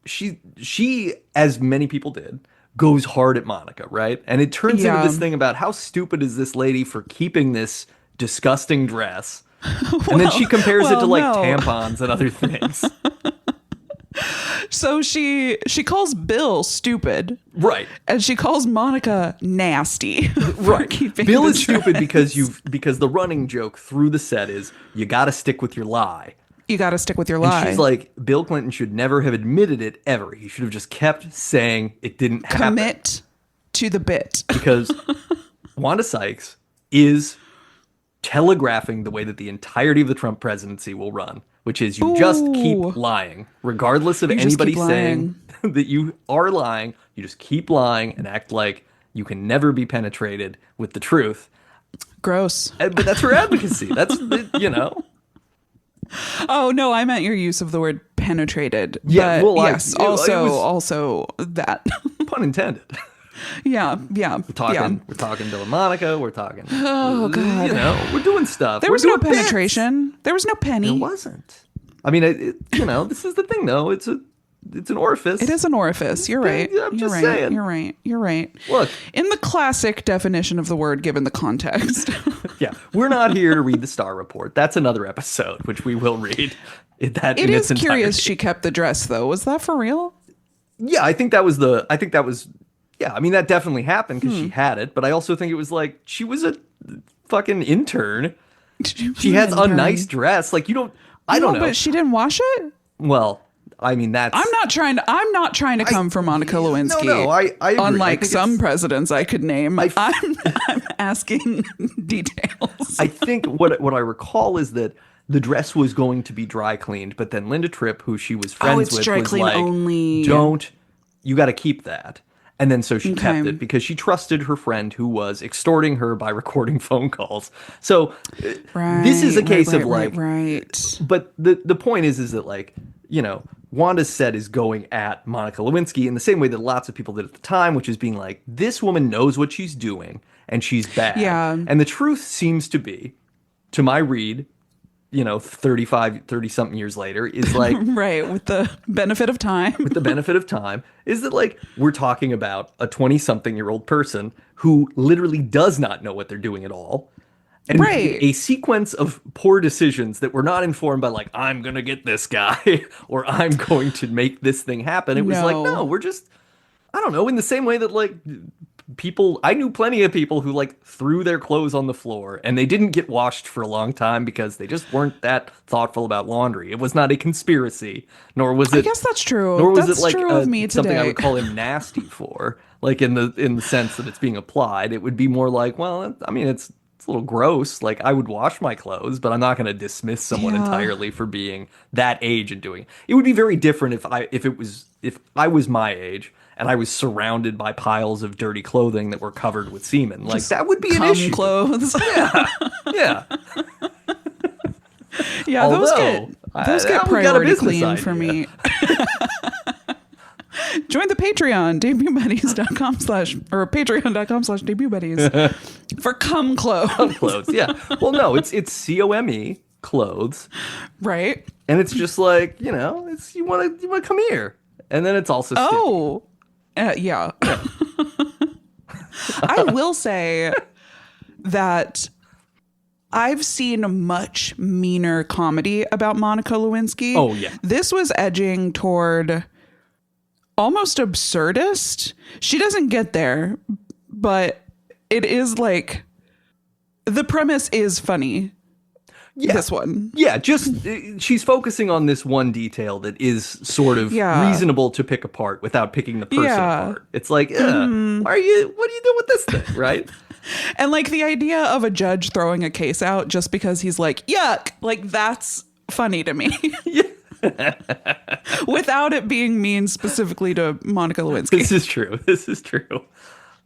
she, as many people did, goes hard at Monica, right? And it turns into this thing about how stupid is this lady for keeping this disgusting dress. And then she compares it to like tampons and other things. So she calls Bill stupid. Right. And she calls Monica nasty. Right. Bill is stupid because the running joke through the set is you got to stick with your lie. You got to stick with your lie. And she's like, Bill Clinton should never have admitted it ever. He should have just kept saying it didn't happen. Commit to the bit. Because Wanda Sykes is telegraphing the way that the entirety of the Trump presidency will run, which is you just keep lying, regardless of anybody saying that you are lying. You just keep lying and act like you can never be penetrated with the truth. Gross. But that's her advocacy. That's, you know. Oh, no, I meant your use of the word penetrated. Yeah, but well, yes, also that. Pun intended. Yeah. We're talking Bill and Monica. We're talking. Oh, God. You know, we're doing stuff. There was no penetration. There was no penny. There wasn't. I mean, this is the thing, though. It's an orifice. It is an orifice. You're right. I'm just saying. You're right. Look. In the classic definition of the word, given the context. Yeah. We're not here to read the Star Report. That's another episode, which we will read. It is curious she kept the dress, though. Was that for real? Yeah, I think that was yeah, I mean, that definitely happened because she had it. But I also think it was like, she was a fucking intern. She has a nice dress. Like, I don't know. But she didn't wash it? Well, I mean, that's... I'm not trying to come for Monica Lewinsky. No, I agree. Unlike some presidents I could name. I'm asking details. I think what I recall is that the dress was going to be dry cleaned, but then Linda Tripp, who she was friends with, was like, only. You got to keep that. And then so she kept it because she trusted her friend who was extorting her by recording phone calls. So this is a case of like, but the point is that like, you know, Wanda's set is going at Monica Lewinsky in the same way that lots of people did at the time, which is being like, this woman knows what she's doing and she's bad. Yeah. And the truth seems to be, to my read, you know, 30 something years later, is like, right, with the benefit of time. Is that like, we're talking about a 20-something-year-old person who literally does not know what they're doing at all. And a sequence of poor decisions that were not informed by like, I'm going to get this guy or I'm going to make this thing happen. It was like, no, we're just, I don't know, in the same way that like I knew plenty of people who like threw their clothes on the floor and they didn't get washed for a long time because they just weren't that thoughtful about laundry. It was not a conspiracy, nor was it. I guess that's true. Nor was that's it like true of me something today. I would call him nasty for, like in the sense that it's being applied. It would be more like, well, I mean, it's a little gross. Like I would wash my clothes, but I'm not going to dismiss someone entirely for being that age and doing it. It would be very different if I was my age and I was surrounded by piles of dirty clothing that were covered with semen. Like, that would be an issue. Clothes. Yeah. Yeah, Although, those get priority clean for me. Join the Patreon, debutbuddies.com/ or patreon.com/debutbuddies for cum clothes. Cum clothes, yeah. Well, no, it's COME clothes. Right. And it's just like, you know, it's you want to come here. And then it's also sticky. Yeah. I will say that I've seen much meaner comedy about Monica Lewinsky. Oh, yeah. This was edging toward almost absurdist. She doesn't get there, but it is like the premise is funny. Yeah. This one. Yeah, just she's focusing on this one detail that is sort of reasonable to pick apart without picking the person apart. It's like, what are you doing with this thing, right? And like the idea of a judge throwing a case out just because he's like, yuck, like that's funny to me. Without it being mean specifically to Monica Lewinsky. This is true. This is true.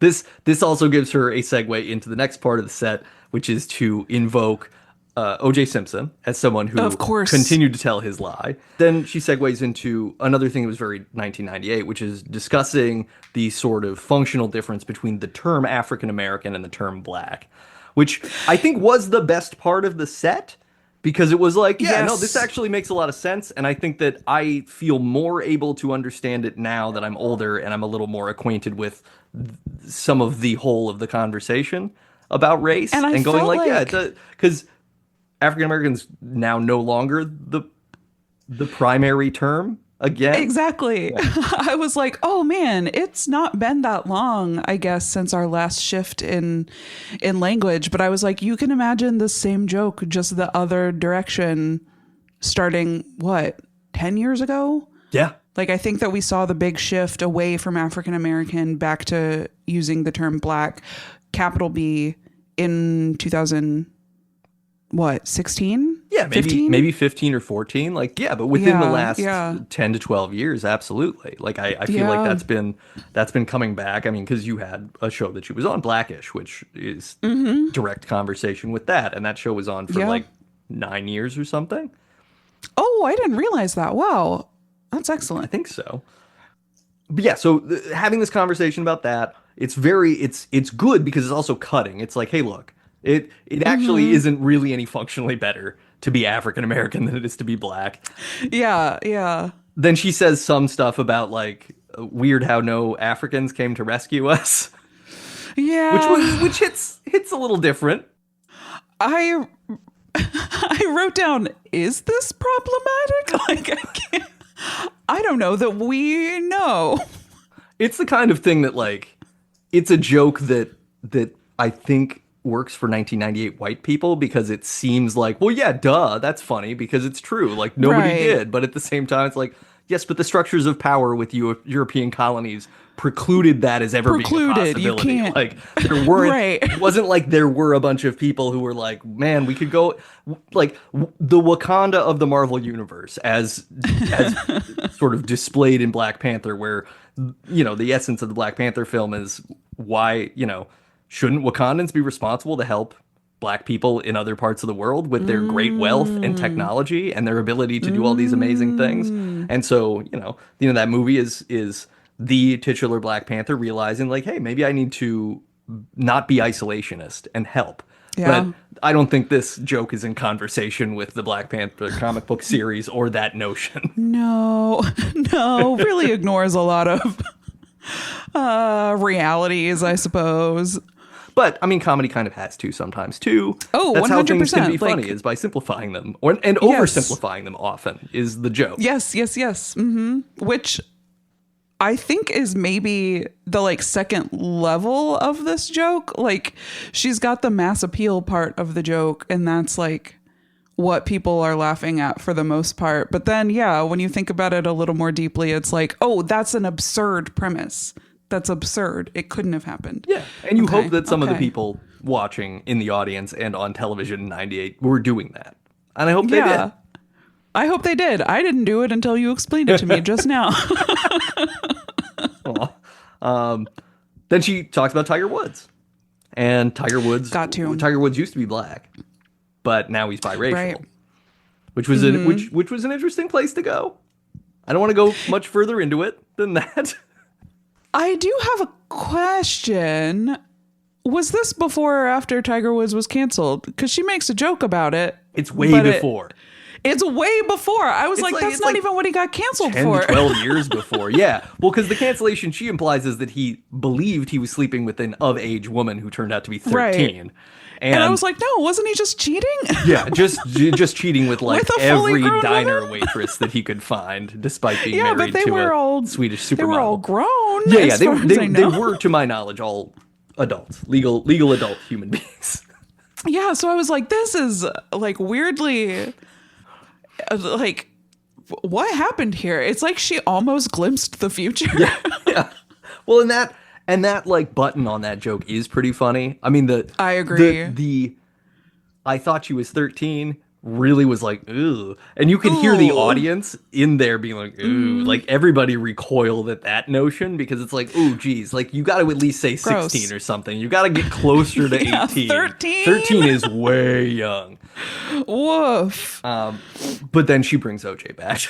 This also gives her a segue into the next part of the set, which is to invoke O.J. Simpson as someone who of course continued to tell his lie. Then she segues into another thing that was very 1998, which is discussing the sort of functional difference between the term African American and the term black, which I think was the best part of the set because it was like, no, this actually makes a lot of sense. And I think that I feel more able to understand it now that I'm older and I'm a little more acquainted with some of the whole of the conversation about race and going like, yeah, because African Americans now no longer the primary term again. Exactly. Yeah. I was like, oh man, it's not been that long, I guess, since our last shift in language. But I was like, you can imagine the same joke, just the other direction, starting 10 years ago? Yeah. Like, I think that we saw the big shift away from African American back to using the term black, capital B, in 16? Yeah, maybe 15 or 14. Like, yeah, but within the last 10 to 12 years, absolutely. Like, I feel like that's been coming back. I mean, because you had a show that she was on, Blackish, which is direct conversation with that. And that show was on for like 9 years or something. Oh, I didn't realize that. Wow. That's excellent. I think so. But yeah, so having this conversation about that, it's good because it's also cutting. It's like, hey, look. It actually isn't really any functionally better to be African American than it is to be black. Yeah, yeah. Then she says some stuff about like weird how no Africans came to rescue us. Yeah, which hits a little different. I wrote down, is this problematic? Like I don't know that we know. It's the kind of thing that like it's a joke that I think works for 1998 white people because it seems like, well, yeah, duh, that's funny because it's true. Like nobody did. But at the same time, it's like, yes, but the structures of power with European colonies precluded that as ever being a possibility. You can't. Like there weren't, it wasn't like there were a bunch of people who were like, man, we could go like the Wakanda of the Marvel universe as sort of displayed in Black Panther, where, you know, the essence of the Black Panther film is why, you know, shouldn't Wakandans be responsible to help black people in other parts of the world with their great wealth and technology and their ability to do all these amazing things? And so, you know, that movie is the titular Black Panther realizing like, hey, maybe I need to not be isolationist and help. Yeah. But I don't think this joke is in conversation with the Black Panther comic book series or that notion. No, really ignores a lot of realities, I suppose. But I mean, comedy kind of has to sometimes too. Oh, that's 100%. How things can be funny, is by simplifying them and oversimplifying them. Often is the joke. Yes. Mm-hmm. Which I think is maybe the like second level of this joke. Like she's got the mass appeal part of the joke, and that's like what people are laughing at for the most part. But then, when you think about it a little more deeply, it's like, oh, that's an absurd premise. That's absurd. It couldn't have happened. Yeah. And you hope that some of the people watching in the audience and on television in 98 were doing that. And I hope they did. I hope they did. I didn't do it until you explained it to me just now. Then she talks about Tiger Woods. And Tiger Woods used to be black, but now he's biracial. Which was which was an interesting place to go. I don't want to go much further into it than that. I do have a question. Was this before or after Tiger Woods was canceled? Because she makes a joke about it. It's way before. It's way before. I was like, that's not even what he got canceled 10 for. to 12 years before. Yeah. Well, because the cancellation she implies is that he believed he was sleeping with an of-age woman who turned out to be 13. Right. And I was like, no, wasn't he just cheating? Yeah, just cheating with like With a fully every grown diner woman? waitress that he could find, despite being Yeah, but married they to were a all Swedish supermodel. They were all grown. Yeah, yeah, as far as I they know. were, to my knowledge, all adults, legal adult human beings. Yeah, so I was like, this is like weirdly, like, what happened here? It's like she almost glimpsed the future. Yeah. Well, and that like button on that joke is pretty funny. I mean, I agree. The I thought she was 13 really was like, ooh. And you could hear the Ooh. audience in there being like, ooh. Like everybody recoiled at that notion because it's like, ooh, geez, like you got to at least say 16 Gross. or something. You got to get closer to Yeah, 18. 13? 13 is way young. Woof. But then she brings OJ back.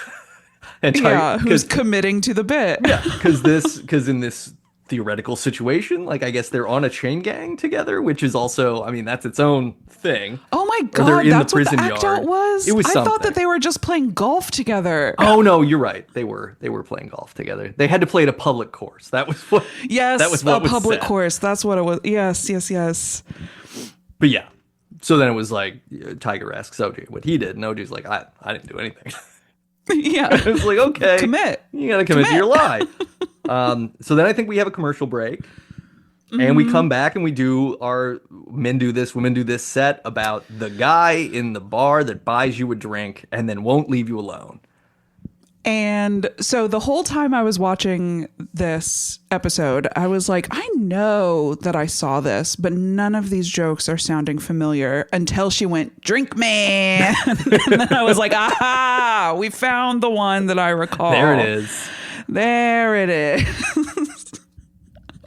And Who's committing to the bit. Yeah, because in this theoretical situation, like I guess they're on a chain gang together, which is also, I mean, that's its own thing. Oh my Or they're God, in the that's what the prison act yard. out was? It was I thought something. that they were just playing golf together. Oh no, you're right. They were playing golf together. They had to play at a public course. That was what. Yes, that was what a was public said. course. That's what it was. Yes. But yeah, so then it was like Tiger asks OJ what he did, and OJ's like, I didn't do anything. Yeah. It was like, okay, Commit. You gotta commit to your lie. So then I think we have a commercial break. And we come back and we do our men do this, women do this set about the guy in the bar that buys you a drink and then won't leave you alone. And so the whole time I was watching this episode, I was like, I know that I saw this, but none of these jokes are sounding familiar until she went, drink man. And then I was like, aha, we found the one that I recall. There it is. There it is.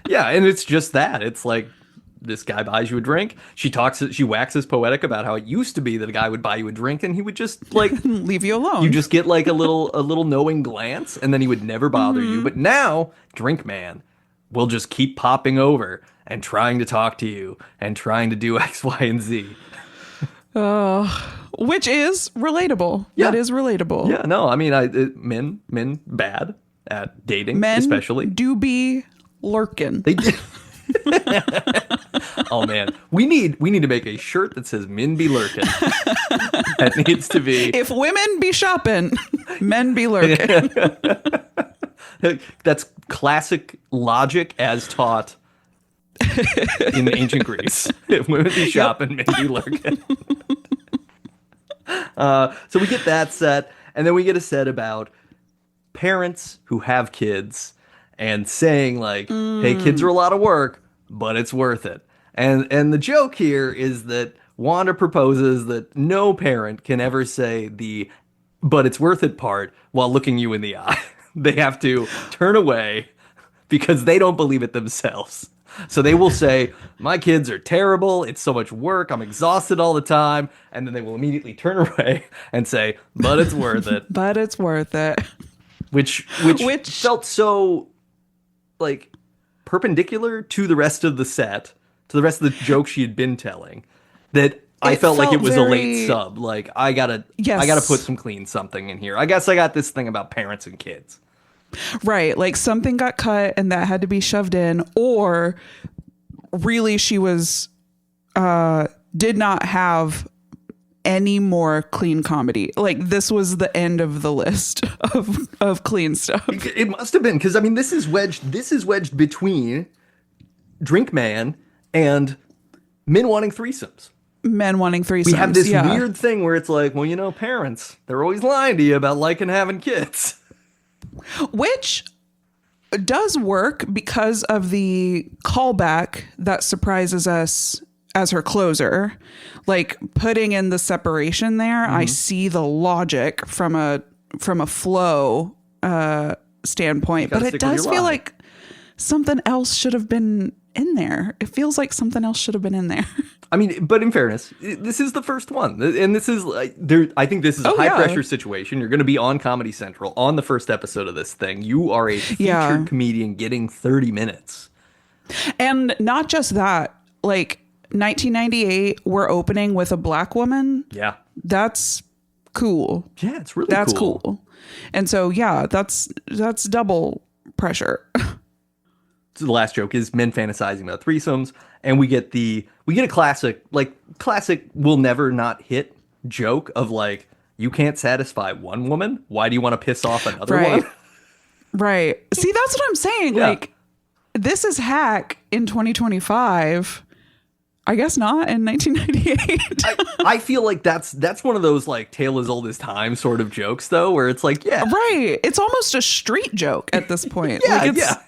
Yeah, and it's just that. It's like this guy buys you a drink. She waxes poetic about how it used to be that a guy would buy you a drink and he would just like Leave you alone. you just get like a little knowing glance and then he would never bother you. But now, drink man will just keep popping over and trying to talk to you and trying to do X, Y, and Z. Which is relatable. Yeah. That is relatable. Yeah, no, I mean, men bad at dating, Men especially. do be lurking. They did. Oh man, we need to make a shirt that says "Men be lurking." That needs to be. If women be shopping, men be lurking. That's classic logic as taught in ancient Greece. If women be shopping, men be lurking. So we get that set, and then we get a set about parents who have kids and saying like, "Hey, kids are a lot of work, but it's worth it." And the joke here is that Wanda proposes that no parent can ever say the "but it's worth it" part while looking you in the eye. They have to turn away because they don't believe it themselves. So they will say, "My kids are terrible. It's so much work. I'm exhausted all the time." And then they will immediately turn away and say, "But it's worth it." But it's worth it. Which felt so like perpendicular to the rest of the set, to the rest of the jokes she had been telling, that I felt like it was a late sub. Like I gotta put some clean something in here. I guess I got this thing about parents and kids. Right. Like something got cut and that had to be shoved in, or really she was did not have any more clean comedy. Like this was the end of the list of clean stuff. It must have been, because I mean this is wedged between Drink Man and men wanting threesomes. Men wanting threesomes. We have this weird thing where it's like, well, you know, parents, they're always lying to you about liking having kids. Which does work because of the callback that surprises us as her closer. Like putting in the separation there, I see the logic from a flow standpoint, but it does feel like something else should have been in there. It feels like something else should have been in there. I mean, but in fairness, this is the first one, and this is like I think this is a high pressure situation. You're going to be on Comedy Central on the first episode of this thing. You are a featured comedian getting 30 minutes, and not just that. Like 1998, we're opening with a black woman. Yeah, that's cool. Yeah, it's really That's cool. cool. And so, yeah, that's double pressure. So the last joke is men fantasizing about threesomes, and we get a classic will never not hit joke of like, you can't satisfy one woman, why do you want to piss off another Right. one? Right. See, that's what I'm saying. Yeah. Like, this is hack in 2025. I guess not in 1998. I feel like that's one of those like tale as old as time sort of jokes though, where it's like, yeah, Right. It's almost a street joke at this point. yeah, Like, it's, yeah.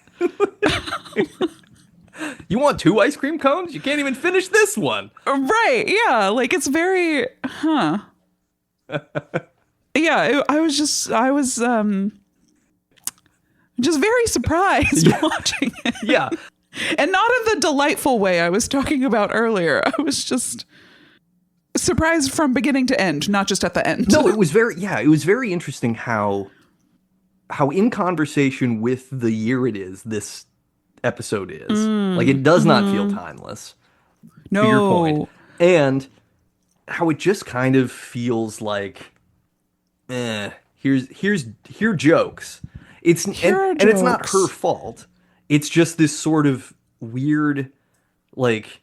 You want 2 ice cream cones? You can't even finish this one. Right. Yeah. Like, it's very, yeah. I was just very surprised watching it. Yeah. And not in the delightful way I was talking about earlier. I was just surprised from beginning to end, not just at the end. No, it was very interesting how in conversation with the year it is, this episode is. Like, it does not feel timeless. No. To your point. And how it just kind of feels like, here jokes. And it's not jokes. her fault. It's just this sort of weird, like,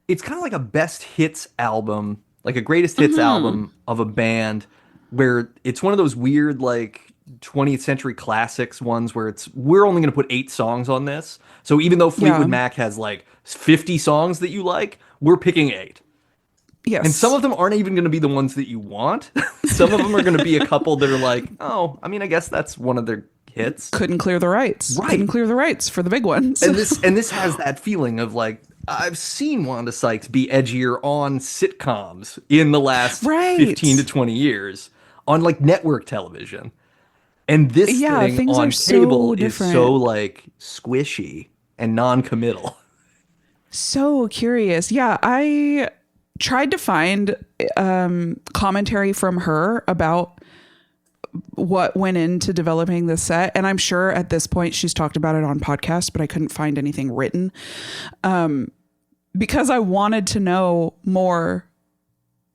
it's kind of like a best hits album, like a greatest hits album of a band where it's one of those weird, like, 20th century classics ones where we're only going to put 8 songs on this. So even though Fleetwood Mac has like 50 songs that you like, we're picking 8. Yes. And some of them aren't even going to be the ones that you want. Some of them are going to be a couple that are like, oh, I mean, I guess that's one of their hits. Couldn't clear the rights. Right. Couldn't clear the rights for the big ones. And this has that feeling of like, I've seen Wanda Sykes be edgier on sitcoms in the last 15 to 20 years on like network television. And this thing things on are cable so is different. so like squishy and non-committal. So curious. Yeah, I tried to find commentary from her about what went into developing this set, and I'm sure at this point she's talked about it on podcasts, but I couldn't find anything written because I wanted to know more.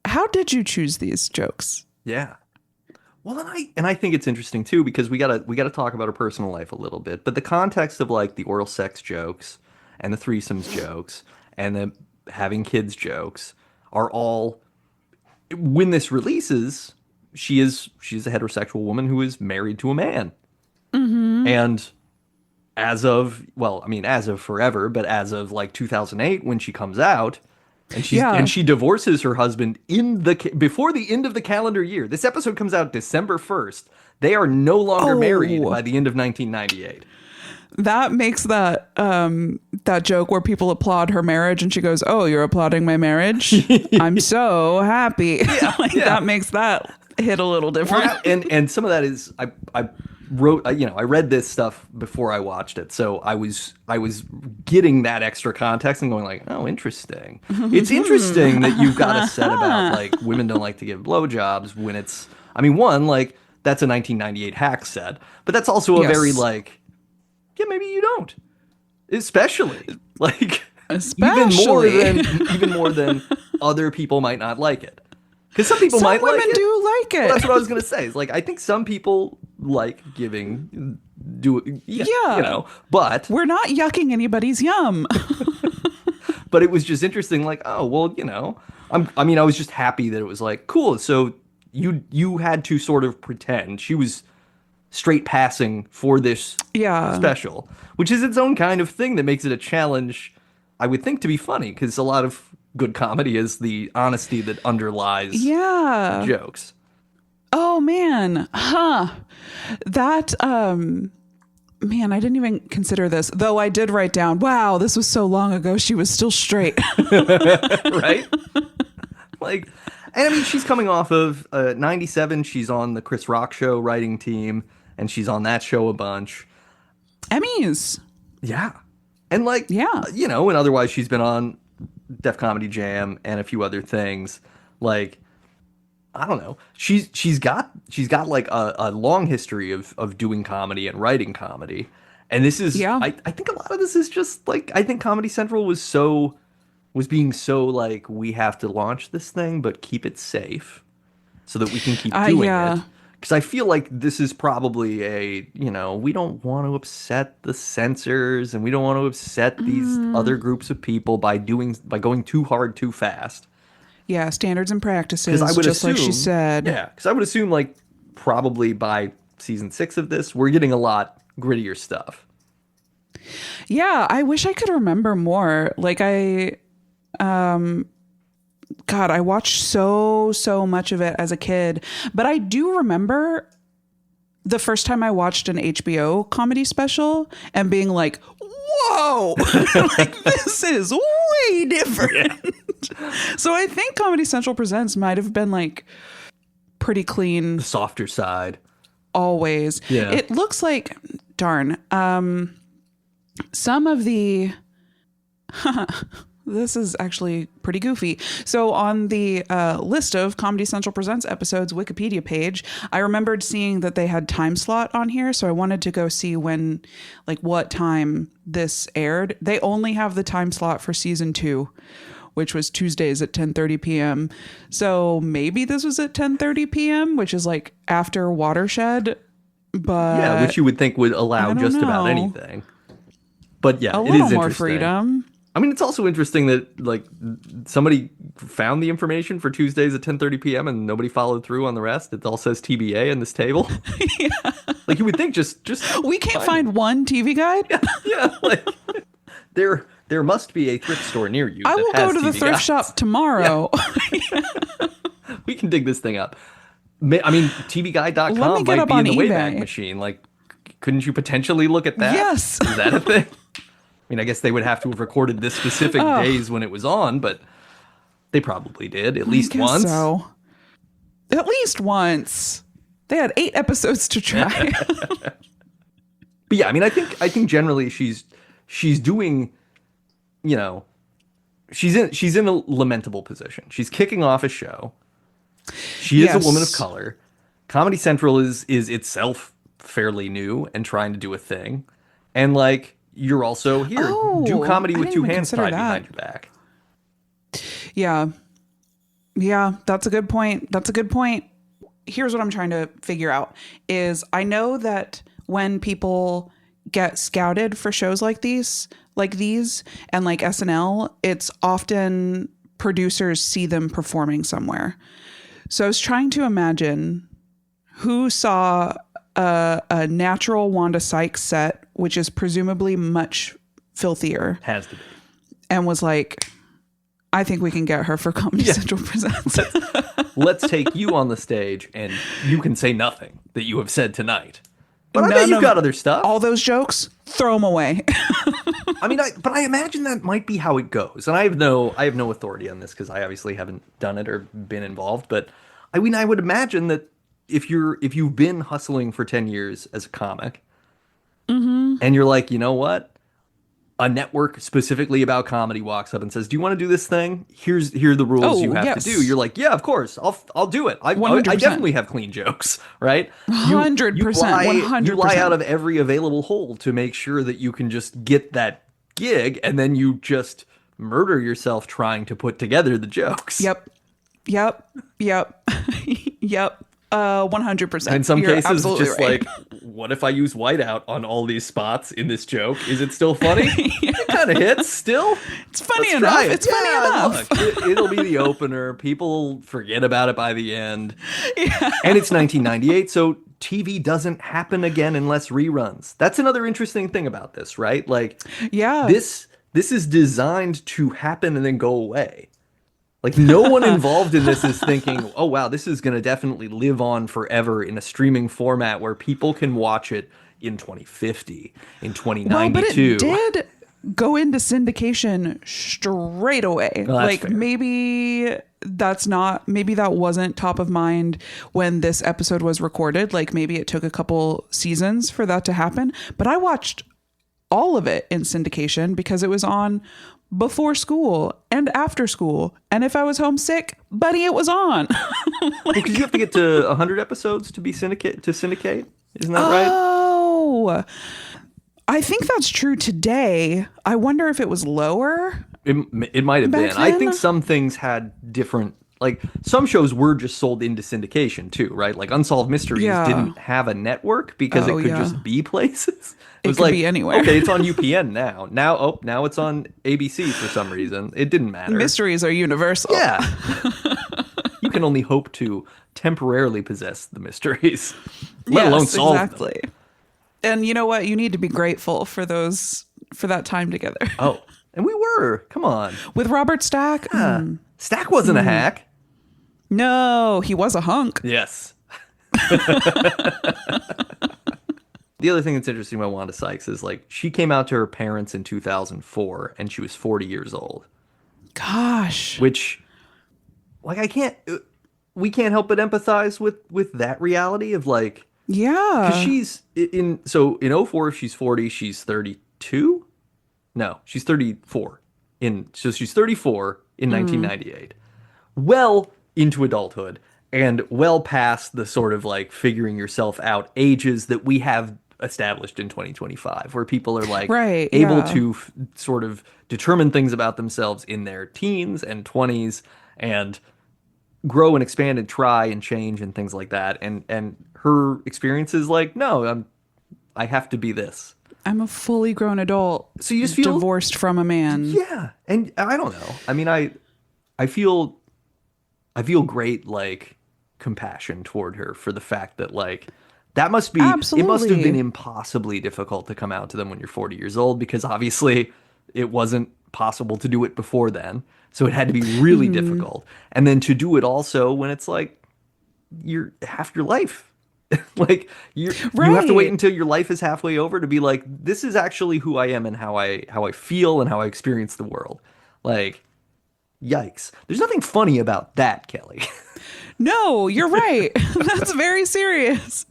How did you choose these jokes? Yeah. Well, and I think it's interesting too because we gotta talk about her personal life a little bit, but the context of like the oral sex jokes and the threesomes jokes and the having kids jokes are all, when this releases, she's a heterosexual woman who is married to a man, and as of forever, but as of like 2008 when she comes out. And she divorces her husband before the end of the calendar year. This episode comes out December 1st. They are no longer married by the end of 1998. That makes that joke where people applaud her marriage and she goes, "Oh, you're applauding my marriage? I'm so happy." That makes that hit a little different. And some of that is I read this stuff before I watched it, so I was getting that extra context and going like, oh, interesting. It's interesting that you've got a set about like women don't like to give blowjobs when it's, I mean, one, like that's a 1998 hack set, but that's also a very like, yeah, maybe you don't, especially like even more than other people might not like it. Because some people might like it. Some women do like it. Well, that's what I was going to say. It's like, I think some people like giving, but we're not yucking anybody's yum. But it was just interesting. Like, oh, well, I was just happy that it was like, cool. So you had to sort of pretend she was straight passing for this special, which is its own kind of thing that makes it a challenge, I would think, to be funny, because a lot of good comedy is the honesty that underlies jokes. Oh man. That man, I didn't even consider this, though I did write down, wow, this was so long ago she was still straight. Right? Like, and I mean, she's coming off of 97, she's on the Chris Rock show writing team, and she's on that show a bunch. Emmys. Yeah. And like, and otherwise she's been on Def Comedy Jam and a few other things. Like, I don't know. She's got like a long history of doing comedy and writing comedy. And this is I think a lot of this is just like, I think Comedy Central was being so like, we have to launch this thing but keep it safe. so that we can keep doing yeah. it. Because I feel like this is probably we don't want to upset the censors and we don't want to upset these other groups of people by going too hard too fast. Yeah, standards and Because I practices, would just assume, like she said. yeah, because I would assume like probably by season 6 of this, we're getting a lot grittier stuff. Yeah, I wish I could remember more. Like God, I watched so much of it as a kid, but I do remember the first time I watched an HBO comedy special and being like, whoa, like this is way different. So I think Comedy Central Presents might have been like pretty clean. The softer side. Always. Yeah. It looks like, darn, some of the, this is actually pretty goofy. So on the list of Comedy Central Presents episodes Wikipedia page, I remembered seeing that they had time slot on here. So I wanted to go see what time this aired. They only have the time slot for season 2, which was Tuesdays at 10:30 p.m. So maybe this was at 10:30 p.m., which is like after Watershed. But yeah, which you would think would allow just about anything. But yeah, a it little is more interesting. freedom. I mean, it's also interesting that like somebody found the information for Tuesdays at 10:30 p.m. and nobody followed through on the rest. It all says TBA in this table. Yeah. Like you would think just We can't find one TV guide. yeah, like there must be a thrift store near you. I will go to the TV thrift guides. shop tomorrow. Yeah. We can dig this thing up. I mean, TVGuide.com Let me get might up be in on the eBay. Wayback Machine. Like, couldn't you potentially look at that? Yes. Is that a thing? I mean, I guess they would have to have recorded this specific days when it was on, but they probably did at least once. So. At least once. They had 8 episodes to try. But yeah, I mean, I think generally she's doing, she's in a lamentable position. She's kicking off a show. She is a woman of color. Comedy Central is itself fairly new and trying to do a thing. And like, you're also here. Do comedy with 2 hands tied behind your back. Yeah. Yeah, that's a good point. Here's what I'm trying to figure out is I know that when people get scouted for shows like these and like SNL, it's often producers see them performing somewhere. So I was trying to imagine who saw a natural Wanda Sykes set, which is presumably much filthier. Has to be. And was like, I think we can get her for Comedy Central Presents. Let's take you on the stage and you can say nothing that you have said tonight. But I bet you've got other stuff. All those jokes, throw them away. I mean, but I imagine that might be how it goes. And I have no authority on this because I obviously haven't done it or been involved. But I mean, I would imagine that if you've been hustling for 10 years as a comic, and you're like, you know what? A network specifically about comedy walks up and says, "Do you want to do this thing? Here are the rules you have to do." You're like, "Yeah, of course. I'll do it. I definitely have clean jokes, right? 100%. 100%. You lie out of every available hole to make sure that you can just get that gig, and then you just murder yourself trying to put together the jokes." Yep. 100%. In some You're cases, it's just right. like, what if I use whiteout on all these spots in this joke? Is it still funny? It kind of hits still. It's funny Let's enough. try it. It's funny enough. Look, it'll be the opener. People forget about it by the end. Yeah. And it's 1998, so TV doesn't happen again unless reruns. That's another interesting thing about this, right? Like, this is designed to happen and then go away. Like, no one involved in this is thinking, oh, wow, this is going to definitely live on forever in a streaming format where people can watch it in 2050, in 2092. Well, but it did go into syndication straight away. Well, like, fair. maybe that wasn't top of mind when this episode was recorded. Like, maybe it took a couple seasons for that to happen. But I watched all of it in syndication because it was on before school and after school, and if I was homesick, buddy, it was on. Because you have to get to 100 episodes to syndicate, isn't that right? Oh, I think that's true today. I wonder if it was lower. It might have been. Then? I think some things had different. Like some shows were just sold into syndication too, right? Like Unsolved Mysteries Yeah. didn't have a network because it Oh, could yeah. just be places. It It was could like, be anywhere. okay, it's on UPN now. Now it's on ABC for some reason. It didn't matter. Mysteries are universal. Yeah. You can only hope to temporarily possess the mysteries, let alone Yes, solve them. exactly. And you know what? You need to be grateful for that time together. Oh, and we were. Come on. With Robert Stack? Yeah. Stack wasn't a hack. No, he was a hunk. Yes. The other thing that's interesting about Wanda Sykes is like she came out to her parents in 2004 and she was 40 years old, Gosh. which like we can't help but empathize with that reality of like cuz Yeah. she's in '04 she's 40, she's 32? No, she's 34 so she's 34 in 1998. Well into adulthood and well past the sort of like figuring yourself out ages that we have established in 2025 where people are like Right, able yeah. to sort of determine things about themselves in their teens and 20s and grow and expand and try and change and things like that and her experience is like no I have to be this, I'm a fully grown adult, so you just feel divorced from a man. yeah. And I don't know, I mean I feel great like compassion toward her for the fact that like it must have Absolutely. been impossibly difficult to come out to them when you're 40 years old because obviously it wasn't possible to do it before then. So it had to be really difficult. And then to do it also when it's like you're half your life. Like you have to wait Right. until your life is halfway over to be like this is actually who I am and how I feel and how I experience the world. Like yikes. There's nothing funny about that, Kelly. No, you're right. That's very serious.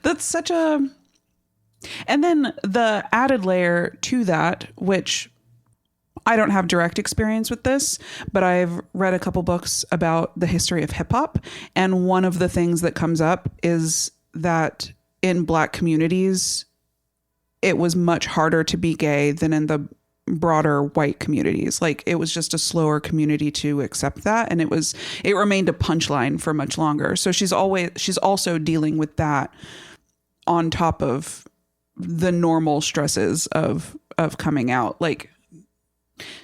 That's such a. And then the added layer to that, which I don't have direct experience with this, but I've read a couple books about the history of hip hop. And one of the things that comes up is that in Black communities, it was much harder to be gay than in the broader white communities. Like it was just a slower community to accept that. And it remained a punchline for much longer. So she's also dealing with that on top of the normal stresses of coming out. Like,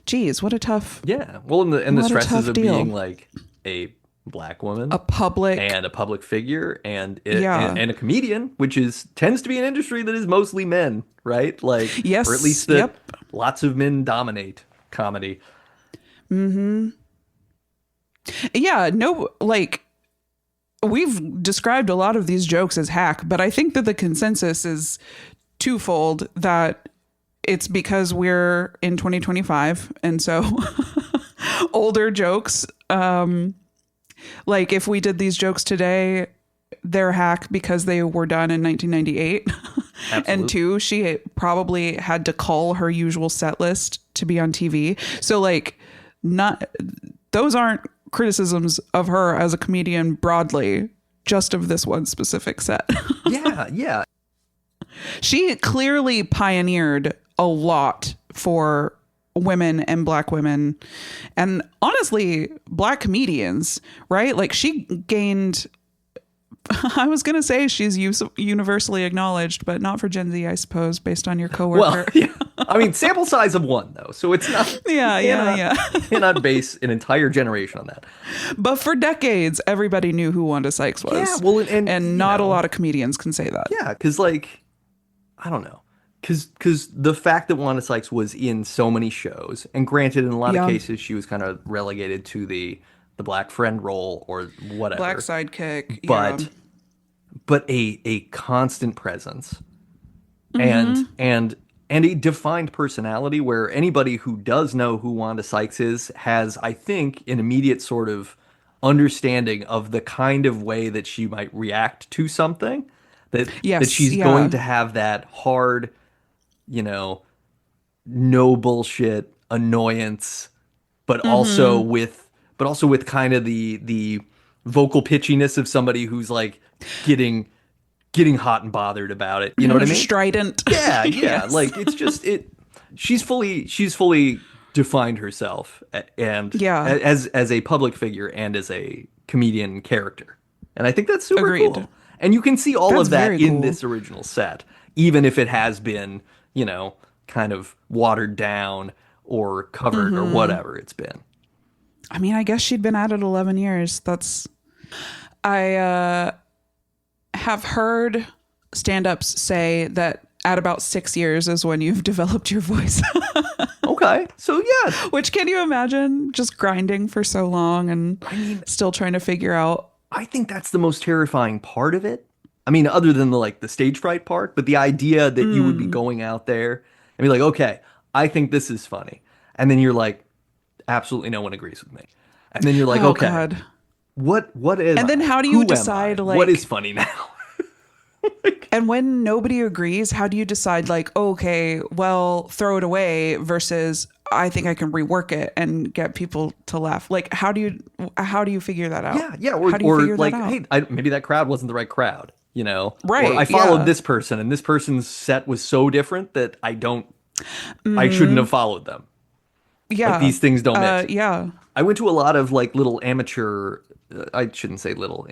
geez, what a tough, Yeah. Well, and the what a stresses tough of deal. being like a Black woman a public, and a public figure Yeah. and a comedian, which tends to be an industry that is mostly men, right? Like, Yes, or at least that yep. lots of men dominate comedy. yeah, no, like we've described a lot of these jokes as hack, but I think that the consensus is twofold, that it's because we're in 2025 and so older jokes, like if we did these jokes today, they're hack because they were done in 1998. And two, she probably had to call her usual set list to be on TV. So like those aren't criticisms of her as a comedian broadly, just of this one specific set. Yeah, yeah. She clearly pioneered a lot for women and Black women and honestly Black comedians, right? Like she gained, I was going to say she's universally acknowledged, but not for Gen Z, I suppose, based on your coworker. Well, yeah. I mean, sample size of one though, so it's not. Yeah. You cannot base an entire generation on that. But for decades, everybody knew who Wanda Sykes was. Yeah, well, and not you a know, lot of comedians can say that. Yeah, because like, I don't know, because the fact that Wanda Sykes was in so many shows, and granted, in a lot of cases, she was kind of relegated to the Black friend role or whatever, Black sidekick, but a constant presence, and a defined personality where anybody who does know who Wanda Sykes is has, I think, an immediate sort of understanding of the kind of way that she might react to something, that she's going to have that hard, you know, no bullshit annoyance, but also with kind of the vocal pitchiness of somebody who's like getting hot and bothered about it. You know what I mean? Strident. Yeah. Yes. Like it's just she's fully defined herself and Yeah. as a public figure and as a comedian character. And I think that's super Agreed. cool. And you can see all That's of that very in cool. this original set, even if it has been, kind of watered down or covered or whatever it's been. I mean, I guess she'd been at it 11 years. I have heard stand-ups say that at about 6 years is when you've developed your voice. Okay. So yeah, Which, can you imagine just grinding for so long and still trying to figure out? I think that's the most terrifying part of it. I mean, other than the stage fright part, but the idea that you would be going out there and be like, okay, I think this is funny. And then you're like, absolutely no one agrees with me. And then you're like, Oh, okay, God. what is And then how do you decide, what like, is funny now? and when nobody agrees, how do you decide, like, okay, well, throw it away versus I think I can rework it and get people to laugh? Like, how do you figure that out? Yeah, How do you or figure like, that out? hey, maybe that crowd wasn't the right crowd, Right, Or I followed yeah. this person and this person's set was so different that I shouldn't have followed them. Like Yeah. these things don't mix. Yeah. I went to a lot of like little amateur, I shouldn't say little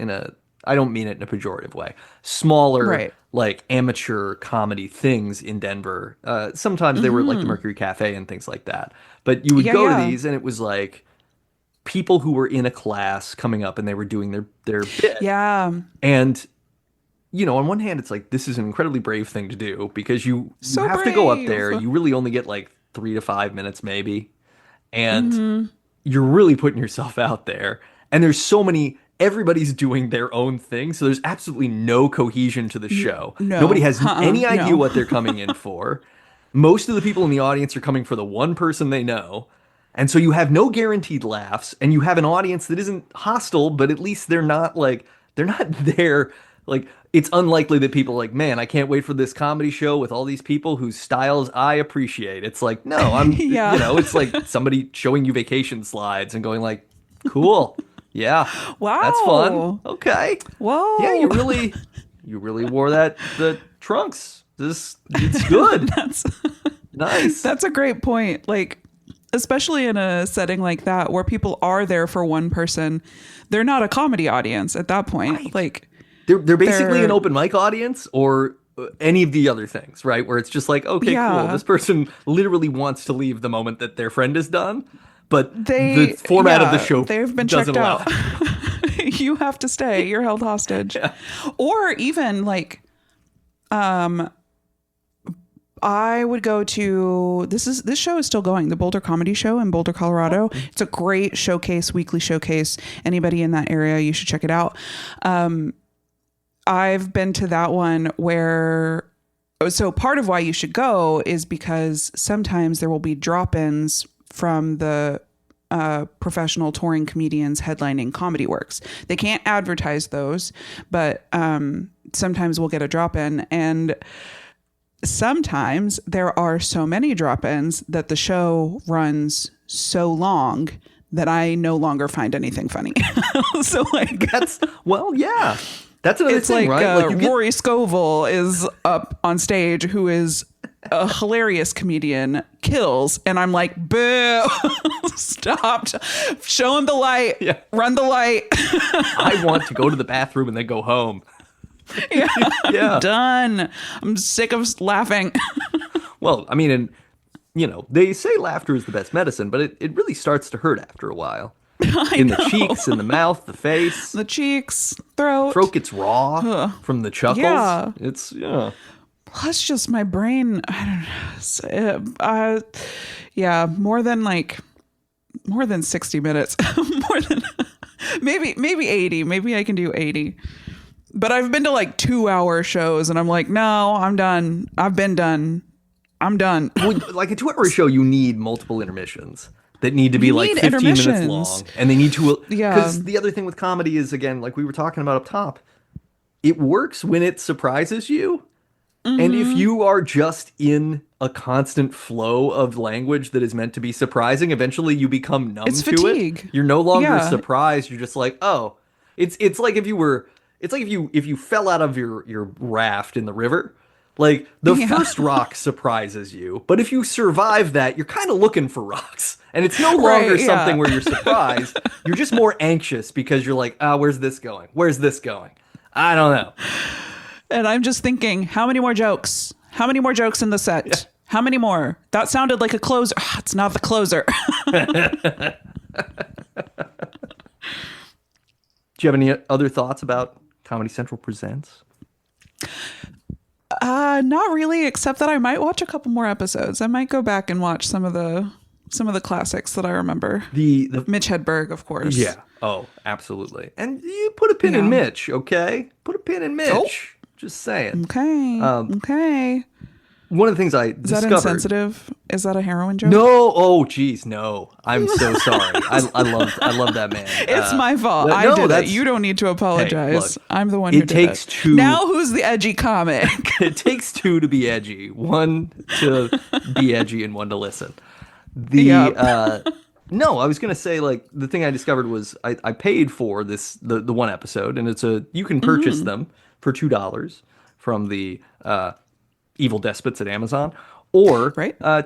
I don't mean it in a pejorative way. Smaller, Right. like amateur comedy things in Denver. Sometimes they were like the Mercury Cafe and things like that. But you would Yeah, go to yeah. these and it was like people who were in a class coming up and they were doing their bit. Yeah. And on one hand, it's like this is an incredibly brave thing to do because you So have to go up brave. there. You really only get like 3 to 5 minutes maybe, and you're really putting yourself out there. And there's so many. Everybody's doing their own thing, so there's absolutely no cohesion to the show. Nobody No. has any idea No. what they're coming in for. Most of the people in the audience are coming for the one person they know. And so you have no guaranteed laughs, and you have an audience that isn't hostile, but at least they're not there. Like, it's unlikely that people are like, man, I can't wait for this comedy show with all these people whose styles I appreciate. It's like, no, Yeah. it's like somebody showing you vacation slides and going like, cool. Yeah. Wow. That's fun. Okay. Whoa. Yeah, you really wore the trunks. It's good. That's Nice. that's a great point. Like, especially in a setting like that where people are there for one person, they're not a comedy audience at that point. Right. Like, They're basically they're- an open mic audience or any of the other things, right? Where it's just like, okay, Yeah. cool. This person literally wants to leave the moment that their friend is done, but they the format of the yeah, show they've been doesn't checked allow out. it. You have to stay. You're held hostage. Yeah. Or even like, I would go to this show is still going, the Boulder Comedy Show in Boulder, Colorado. It's a great showcase, weekly showcase. Anybody in that area, you should check it out. I've been to that one where, so part of why you should go is because sometimes there will be drop-ins from the professional touring comedians headlining comedy works. They can't advertise those, but sometimes we'll get a drop-in, and sometimes there are so many drop-ins that the show runs so long that I no longer find anything funny. So like Yeah. That's another it's thing, like, right? Like you get Rory Scovel is up on stage, who is a hilarious comedian, kills, and I'm like, boo, stop, show him the light, Yeah. run the light. I want to go to the bathroom and then go home. Yeah, Yeah. done. I'm sick of laughing. Well, I mean, and they say laughter is the best medicine, but it really starts to hurt after a while. In the cheeks, in the mouth, the face. The cheeks, throat. Throat gets raw from the chuckles. Yeah. It's, yeah. Plus, just my brain. I don't know. Yeah, more than 60 minutes. More than maybe 80. Maybe I can do 80. But I've been to like 2-hour shows, and I'm like, no, I'm done. I've been done. I'm done. Well, like a 2-hour show, you need multiple intermissions that need to be You like need 15 minutes intermissions. long. And they need to, Yeah. because the other thing with comedy is, again, like we were talking about up top, it works when it surprises you. And if you are just in a constant flow of language that is meant to be surprising, eventually you become numb It's to fatigue. it. You're no longer Yeah. surprised. You're just like, oh, it's like if you fell out of your raft in the river. Like, the Yeah. first rock surprises you, but if you survive that, you're kind of looking for rocks. And it's no longer Right, yeah. something where you're surprised. You're just more anxious because you're like, where's this going? Where's this going? I don't know. And I'm just thinking, how many more jokes? How many more jokes in the set? Yeah. How many more? That sounded like a closer. It's not the closer. Do you have any other thoughts about Comedy Central Presents? Not really, except that I might watch a couple more episodes. I might go back and watch some of the classics that I remember. The Mitch Hedberg, of course. Yeah. Oh, absolutely. And you put a pin in Mitch, okay? Put a pin in Mitch. Oh. Just saying. Okay. Okay. One of the things I Is discovered. that insensitive? Is that a heroin joke? No. Oh, geez, no. I'm so sorry. I love that man. It's my fault. I did it. You don't need to apologize. look, I'm the one who did it. It takes two. Now who's the edgy comic? It takes two to be edgy. One to be edgy and one to listen. No, I was gonna say, like, the thing I discovered was I paid for the one episode, and you can purchase them for $2 from the evil despots at Amazon, or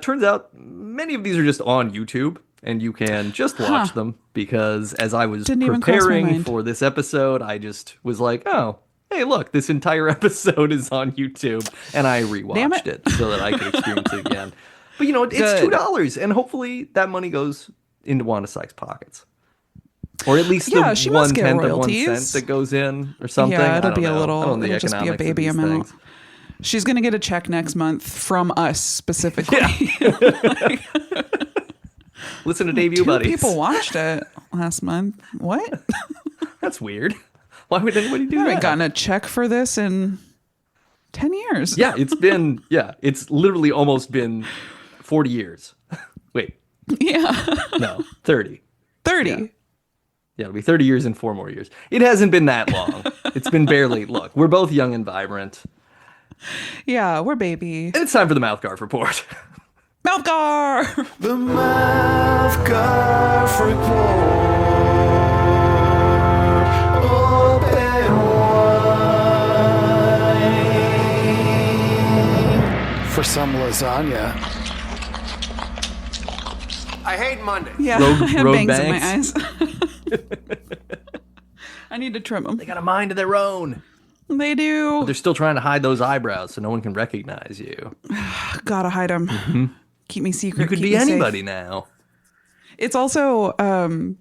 turns out many of these are just on YouTube, and you can just watch them, because as I was preparing for this episode, I just was like, oh, hey, look, this entire episode is on YouTube, and I rewatched it so that I could experience it again. But it's $2, and hopefully that money goes into Wanda Sykes' pockets. Or at least the 1/10 of 1 cent that goes in, or something. Yeah, it'll be a know. little. I don't know the It'll just be a economics of baby these amount. things. She's gonna get a check next month from us specifically. Yeah. Listen to Dave Buddies. People watched it last month. What? That's weird. Why would anybody do that? I haven't gotten a check for this in 10 years. Yeah, it's literally almost been 40 years. Wait. Yeah. No, 30. 30. Yeah, it'll be 30 years and 4 more years. It hasn't been that long. It's been barely. Look, we're both young and vibrant. Yeah, we're baby. And it's time for the MouthGarf Report. MouthGarf! The MouthGarf Report. Open wide for some lasagna. I hate Monday. Yeah, I have bangs in my eyes. I need to trim them. They got a mind of their own. They do. But they're still trying to hide those eyebrows so no one can recognize you. Gotta hide them. Mm-hmm. Keep me secret. You could be anybody now. It's also, I've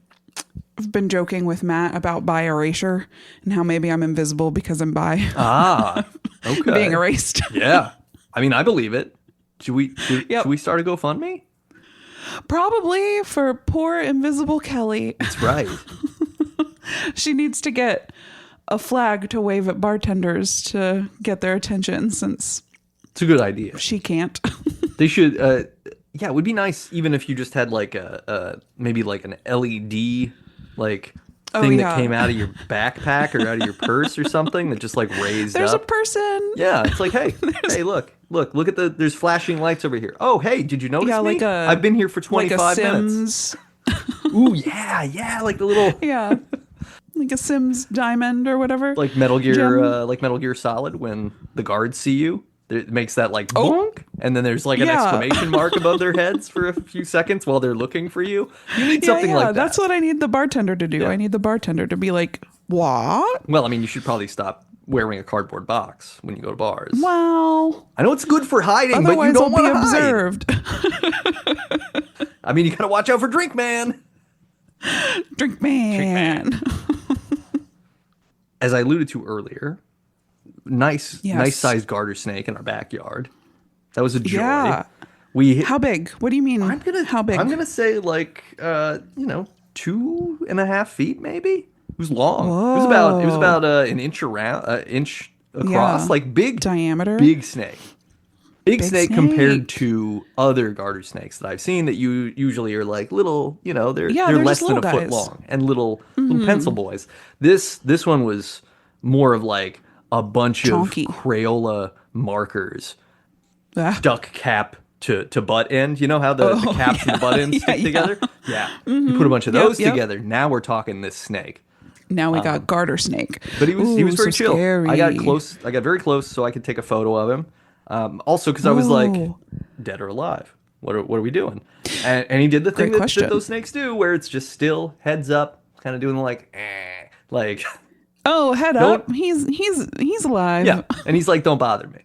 been joking with Matt about bi erasure and how maybe I'm invisible because I'm bi. Okay. Being erased. Yeah. I mean, I believe it. Should we start a GoFundMe? Probably for poor invisible Kelly. That's right. She needs to get a flag to wave at bartenders to get their attention, since it's a good idea. She can't. They should. Yeah, it would be nice even if you just had like maybe like an LED thing that came out of your backpack or out of your purse or something that just like raised There's up. A person. Yeah, it's like, hey, look at there's flashing lights over here. Oh, hey, did you notice me? I've been here for 25 minutes. Ooh, yeah, like the little like a Sims diamond or whatever. Like Metal Gear Solid when the guards see you. It makes that like bonk, and then there's like an exclamation mark above their heads for a few seconds while they're looking for you. You need something like that. That's what I need the bartender to do. Yeah. I need the bartender to be like, what? Well, I mean, you should probably stop wearing a cardboard box when you go to bars. Well, I know it's good for hiding, but you don't want to observed. I mean, you gotta watch out for Drink Man. Drink Man. As I alluded to earlier, nice sized garter snake in our backyard. That was a joy. Yeah. How big? What do you mean? How big? I'm gonna say like 2.5 feet maybe. It was long. Whoa. It was about an inch inch across, like big diameter. Big snake. Big snake compared to other garter snakes that I've seen that you usually are like little, they're less than a foot long and little pencil boys. This one was more of like a bunch chonky. Of Crayola markers, duck cap to butt end. You know how the caps and the butt ends stick together? Yeah. You put a bunch of those together. Now we're talking this snake. Now we got garter snake. But he was very chill. Scary. I got very close so I could take a photo of him. Also, because I was like, Ooh. dead or alive? What are we doing? And he did the thing Great that those question. snakes do, where it's just still heads up, kind of doing like, like, Oh, head Don't- up. He's alive. yeah. And he's like, don't bother me.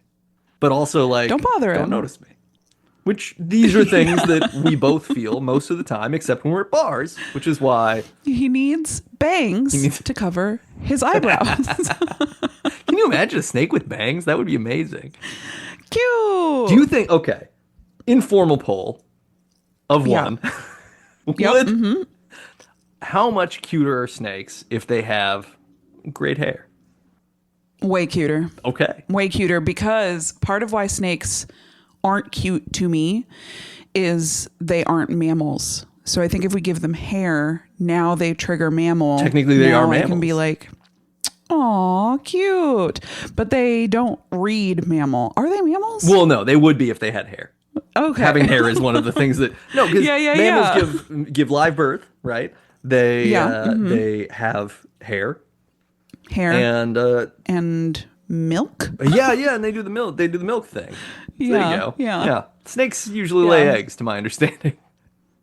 But also like, Don't bother don't him. notice me. Which these are things that we both feel most of the time, except when we're at bars, which is why. He needs bangs to cover his eyebrows. Can you imagine a snake with bangs? That would be amazing. Cute. Do you think, okay, informal poll of Yeah. one. Yep. Would, how much cuter are snakes if they have great hair? Way cuter. Okay. Way cuter, because part of why snakes aren't cute to me is they aren't mammals. So I think if we give them hair, now they trigger mammal. Technically, they Now are I can be mammals. like, aw, cute. But they don't read mammal. Are they mammals? Well, no, they would be if they had hair. Okay. Having hair is one of the things that no, because Yeah, mammals give live birth, right? They they have hair hair and milk. yeah, and they do the milk thing. So there Yeah, you go. yeah. Snakes usually lay Yeah. eggs, to my understanding.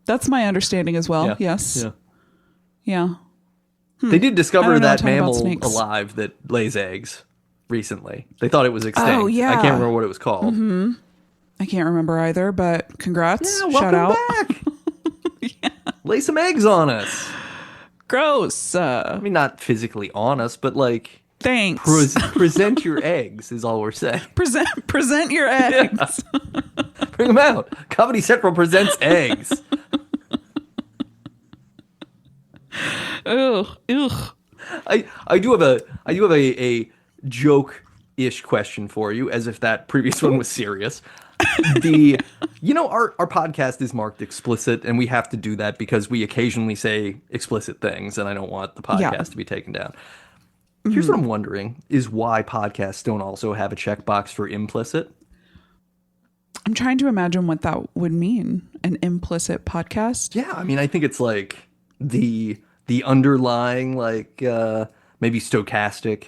That's my understanding as well. Yeah. Yes. Yeah. Yeah. They did I discover don't know a that ton about mammal snakes. alive that lays eggs recently. They thought it was extinct. Oh, yeah. I can't remember what it was called. I can't remember either, but congrats. Yeah, Shout out. welcome back. Lay some eggs on us. Gross. I mean, not physically on us, but like Thanks. present your eggs is all we're saying. Present your eggs. Bring them out. Comedy Central presents eggs. Ugh. Ugh. I do have a joke-ish question for you, as if that previous one was serious. Our podcast is marked explicit, and we have to do that because we occasionally say explicit things, and I don't want the podcast Yeah. to be taken down. Here's what I'm wondering is why podcasts don't also have a checkbox for implicit. I'm trying to imagine what that would mean. An implicit podcast. Yeah, I mean, I think it's like the underlying like maybe stochastic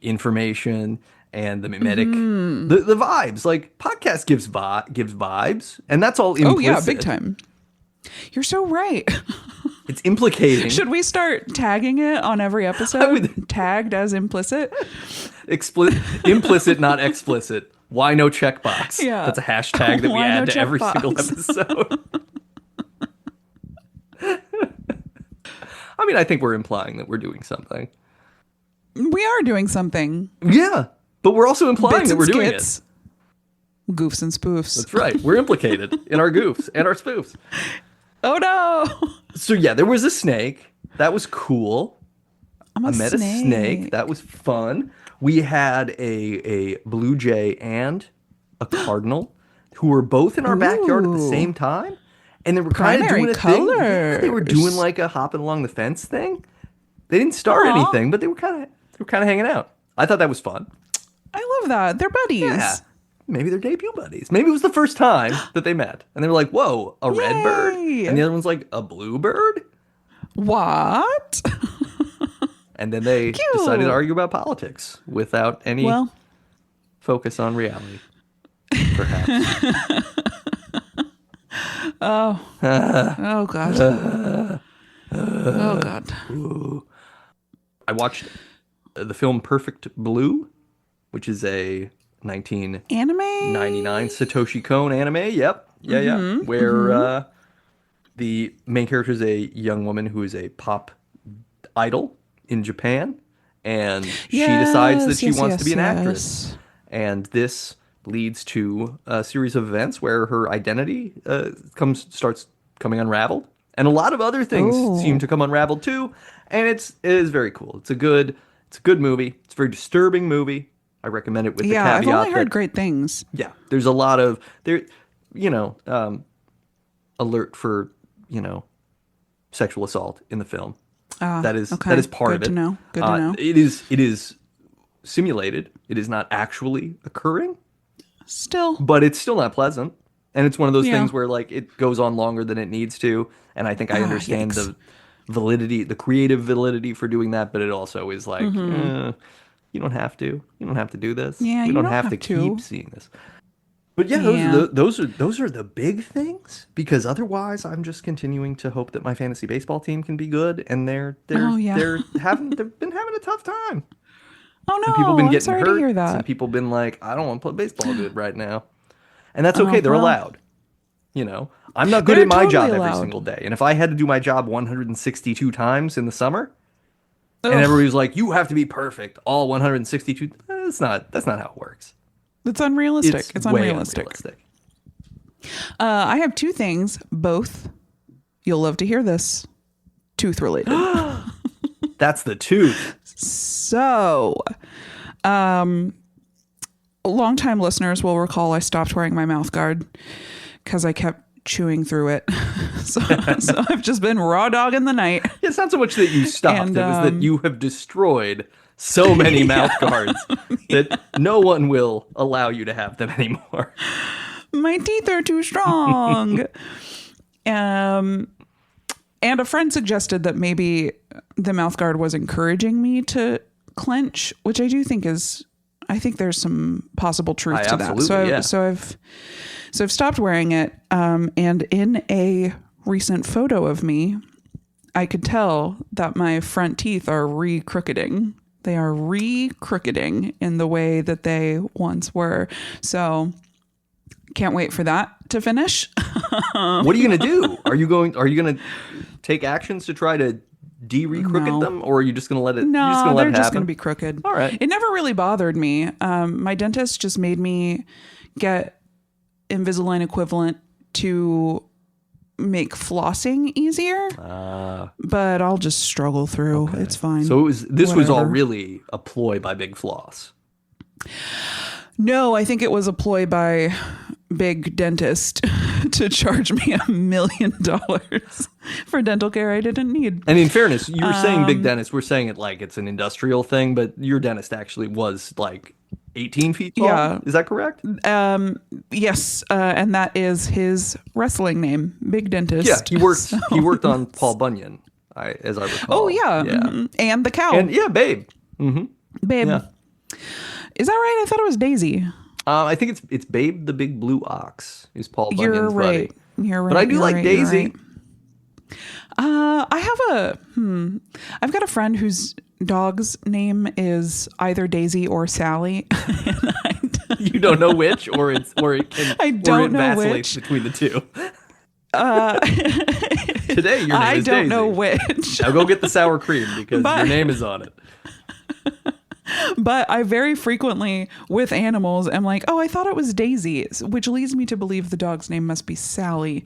information and the mimetic the vibes. Like podcast gives vibes, and that's all implicit. Oh yeah, big time. You're so right. It's implicating. Should we start tagging it on every episode? Tagged as implicit? Implicit, not explicit. Why no checkbox? Yeah. That's a hashtag that we Why no add to every checkbox? single episode. I mean, I think we're implying that we're doing something. We are doing something. Yeah, but we're also implying Bits that and we're doing it. skits. Goofs and spoofs. That's right. We're implicated in our goofs and our spoofs. Oh no. So yeah, there was a snake. That was cool. I met a snake. That was fun. We had a blue jay and a cardinal who were both in our backyard at the Ooh. same time. And they were kind of Primary doing a thing. Yeah, they were colors. doing like a hopping along the fence thing. They didn't start Aw. anything, but they were kind of hanging out. I thought that was fun. I love that. They're buddies. Yeah. Maybe they're debut buddies. Maybe it was the first time that they met. And they were like, whoa, a red bird? Yay. And the other one's like, a blue bird? What? And then they decided to argue about politics without any Well, focus on reality. Perhaps. oh god. Oh god. I watched the film Perfect Blue, which is a 1999 Anime? Satoshi Kon anime. Yep. Yeah. Where the main character is a young woman who is a pop idol in Japan, and she decides that she wants to be an actress. And this leads to a series of events where her identity starts coming unraveled, and a lot of other things seem to come unraveled too. And it is very cool. It's a good movie. It's a very disturbing movie. I recommend it with the caveat I've only heard that, great things. yeah, there's a lot of alert for sexual assault in the film. That is part of it. Good to know. Good to know. It is simulated. It is not actually occurring, Still. but it's still not pleasant. And it's one of those Yeah. things where like it goes on longer than it needs to. And I think I understand yikes. the validity, the creative validity for doing that, but it also is like, you don't have to. You don't have to do this. Yeah, you you don't don't have have to to. keep seeing this. But yeah, Yeah. those are the big things because otherwise I'm just continuing to hope that my fantasy baseball team can be good and Oh, yeah. they've been having a tough time. Some people Oh, been no. I'm getting sorry to hear hurt. Some that. people been like, I don't want to play baseball good right now. And that's okay. Oh, They're well, allowed. You know, I'm not good they're at my totally job every allowed. single day. And if I had to do my job 162 times in the summer and everybody Ugh, was like, you have to be perfect all 162, that's not how it works. it's unrealistic. It's It's way unrealistic. unrealistic. I have two things, both you'll love to hear this, tooth related. That's the tooth. So, longtime listeners will recall I stopped wearing my mouth guard because I kept chewing through it. so I've just been raw dogging the night. It's not so much that you stopped, And, it was that you have destroyed so many mouth guards that no one will allow you to have them anymore. My teeth are too strong. And a friend suggested that maybe the mouth guard was encouraging me to clench, which I do think I think there's some possible truth to that. Yeah. So I've stopped wearing it. And in a recent photo of me, I could tell that my front teeth are re-crookeding. They are re-crookeding in the way that they once were. So can't wait for that to finish. What are you going to do? Are you going to take actions to try to de-re-crooked No. them, or are you just going to let it? No, you're just gonna let they're it just happen? going to be crooked. All right. It never really bothered me. My dentist just made me get Invisalign equivalent to make flossing easier. But I'll just struggle through. Okay. It's fine. So this was all Whatever. really a ploy by Big Floss. No, I think it was a ploy by Big Dentist to charge me $1 million for dental care I didn't need. And in fairness, you were saying Big Dentist. We're saying it like it's an industrial thing, but your dentist actually was like 18 feet tall. Yeah. Is that correct? Yes, and that is his wrestling name, Big Dentist. Yeah, he worked. So- He worked on Paul Bunyan, as I recall. Oh yeah, yeah, mhm. And the cow, and yeah, Babe. Babe. Yeah. Is that right? I thought it was Daisy. I think it's Babe the Big Blue Ox is Paul You're Bunyan's right. buddy. You're right. But I do You're like right, you're Daisy. right. I've got a friend whose dog's name is either Daisy or Sally. You don't know which, or it can. I don't or it know vacillates which. between the two. Today your name I is don't Daisy. know which. Now go get the sour cream because But- your name is on it. But I very frequently, with animals, am like, oh, I thought it was Daisy, which leads me to believe the dog's name must be Sally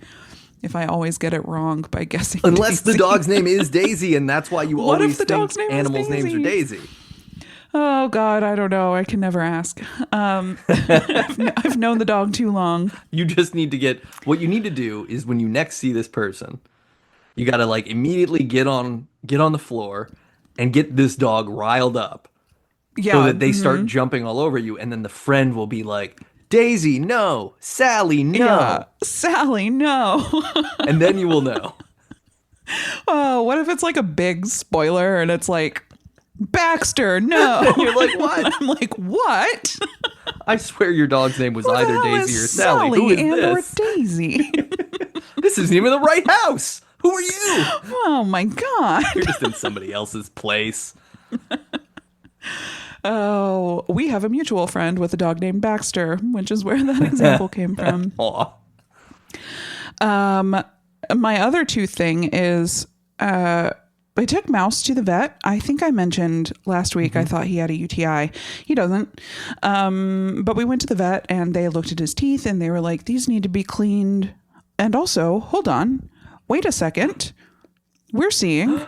if I always get it wrong by guessing Unless the Daisy. dog's name is Daisy, and that's why you What if always the think dog's name is animals' names are Daisy? Daisy. Oh, God, I don't know. I can never ask. I've known the dog too long. You just need to get what you need to do is when you next see this person, you got to like immediately get on the floor and get this dog riled up Yeah. so that they start jumping all over you, and then the friend will be like, Daisy, no, Sally, no, Yeah. Sally, no. and then you will know. Oh, what if it's like a big spoiler and it's like, Baxter, no. You're like, what? I'm like, what? I swear your dog's name was Who the either hell Daisy is or Sally. Who is and this? or Daisy? This isn't even the right house. Who are you? Oh my God. You're just in somebody else's place. Oh, we have a mutual friend with a dog named Baxter, which is where that example came from. Aw. My other tooth thing is I took Mouse to the vet. I think I mentioned last week I thought he had a UTI. He doesn't. But we went to the vet and they looked at his teeth and they were like, these need to be cleaned. And also, hold on, wait a second. We're seeing